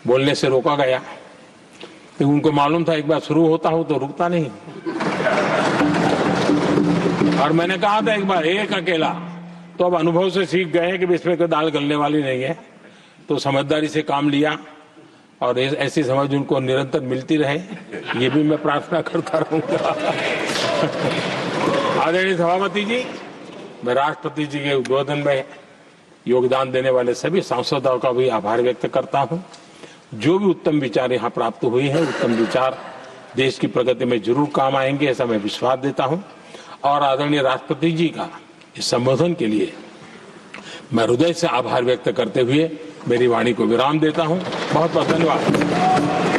बोलने से रोका गया, लेकिन उनको मालूम था एक बार शुरू होता हूं तो रुकता नहीं। और मैंने कहा था एक बार, एक अकेला, तो अब अनुभव से सीख गए हैं कि इसमें कोई दाल गलने वाली नहीं है, तो समझदारी से काम लिया और ऐसी समझ उनको निरंतर मिलती रहे, ये भी मैं प्रार्थना करता रहूंगा। आदरणीय सभापति जी, मैं राष्ट्रपति जी के उद्बोधन में योगदान देने वाले सभी सांसदों का भी आभार व्यक्त करता हूं। जो भी उत्तम विचार यहां प्राप्त हुए हैं, उत्तम विचार देश की प्रगति में जरूर काम आएंगे, ऐसा मैं विश्वास देता हूं। और आदरणीय राष्ट्रपति जी का इस संबोधन के लिए मैं हृदय से आभार व्यक्त करते हुए मेरी वाणी को विराम देता हूं। बहुत बहुत धन्यवाद।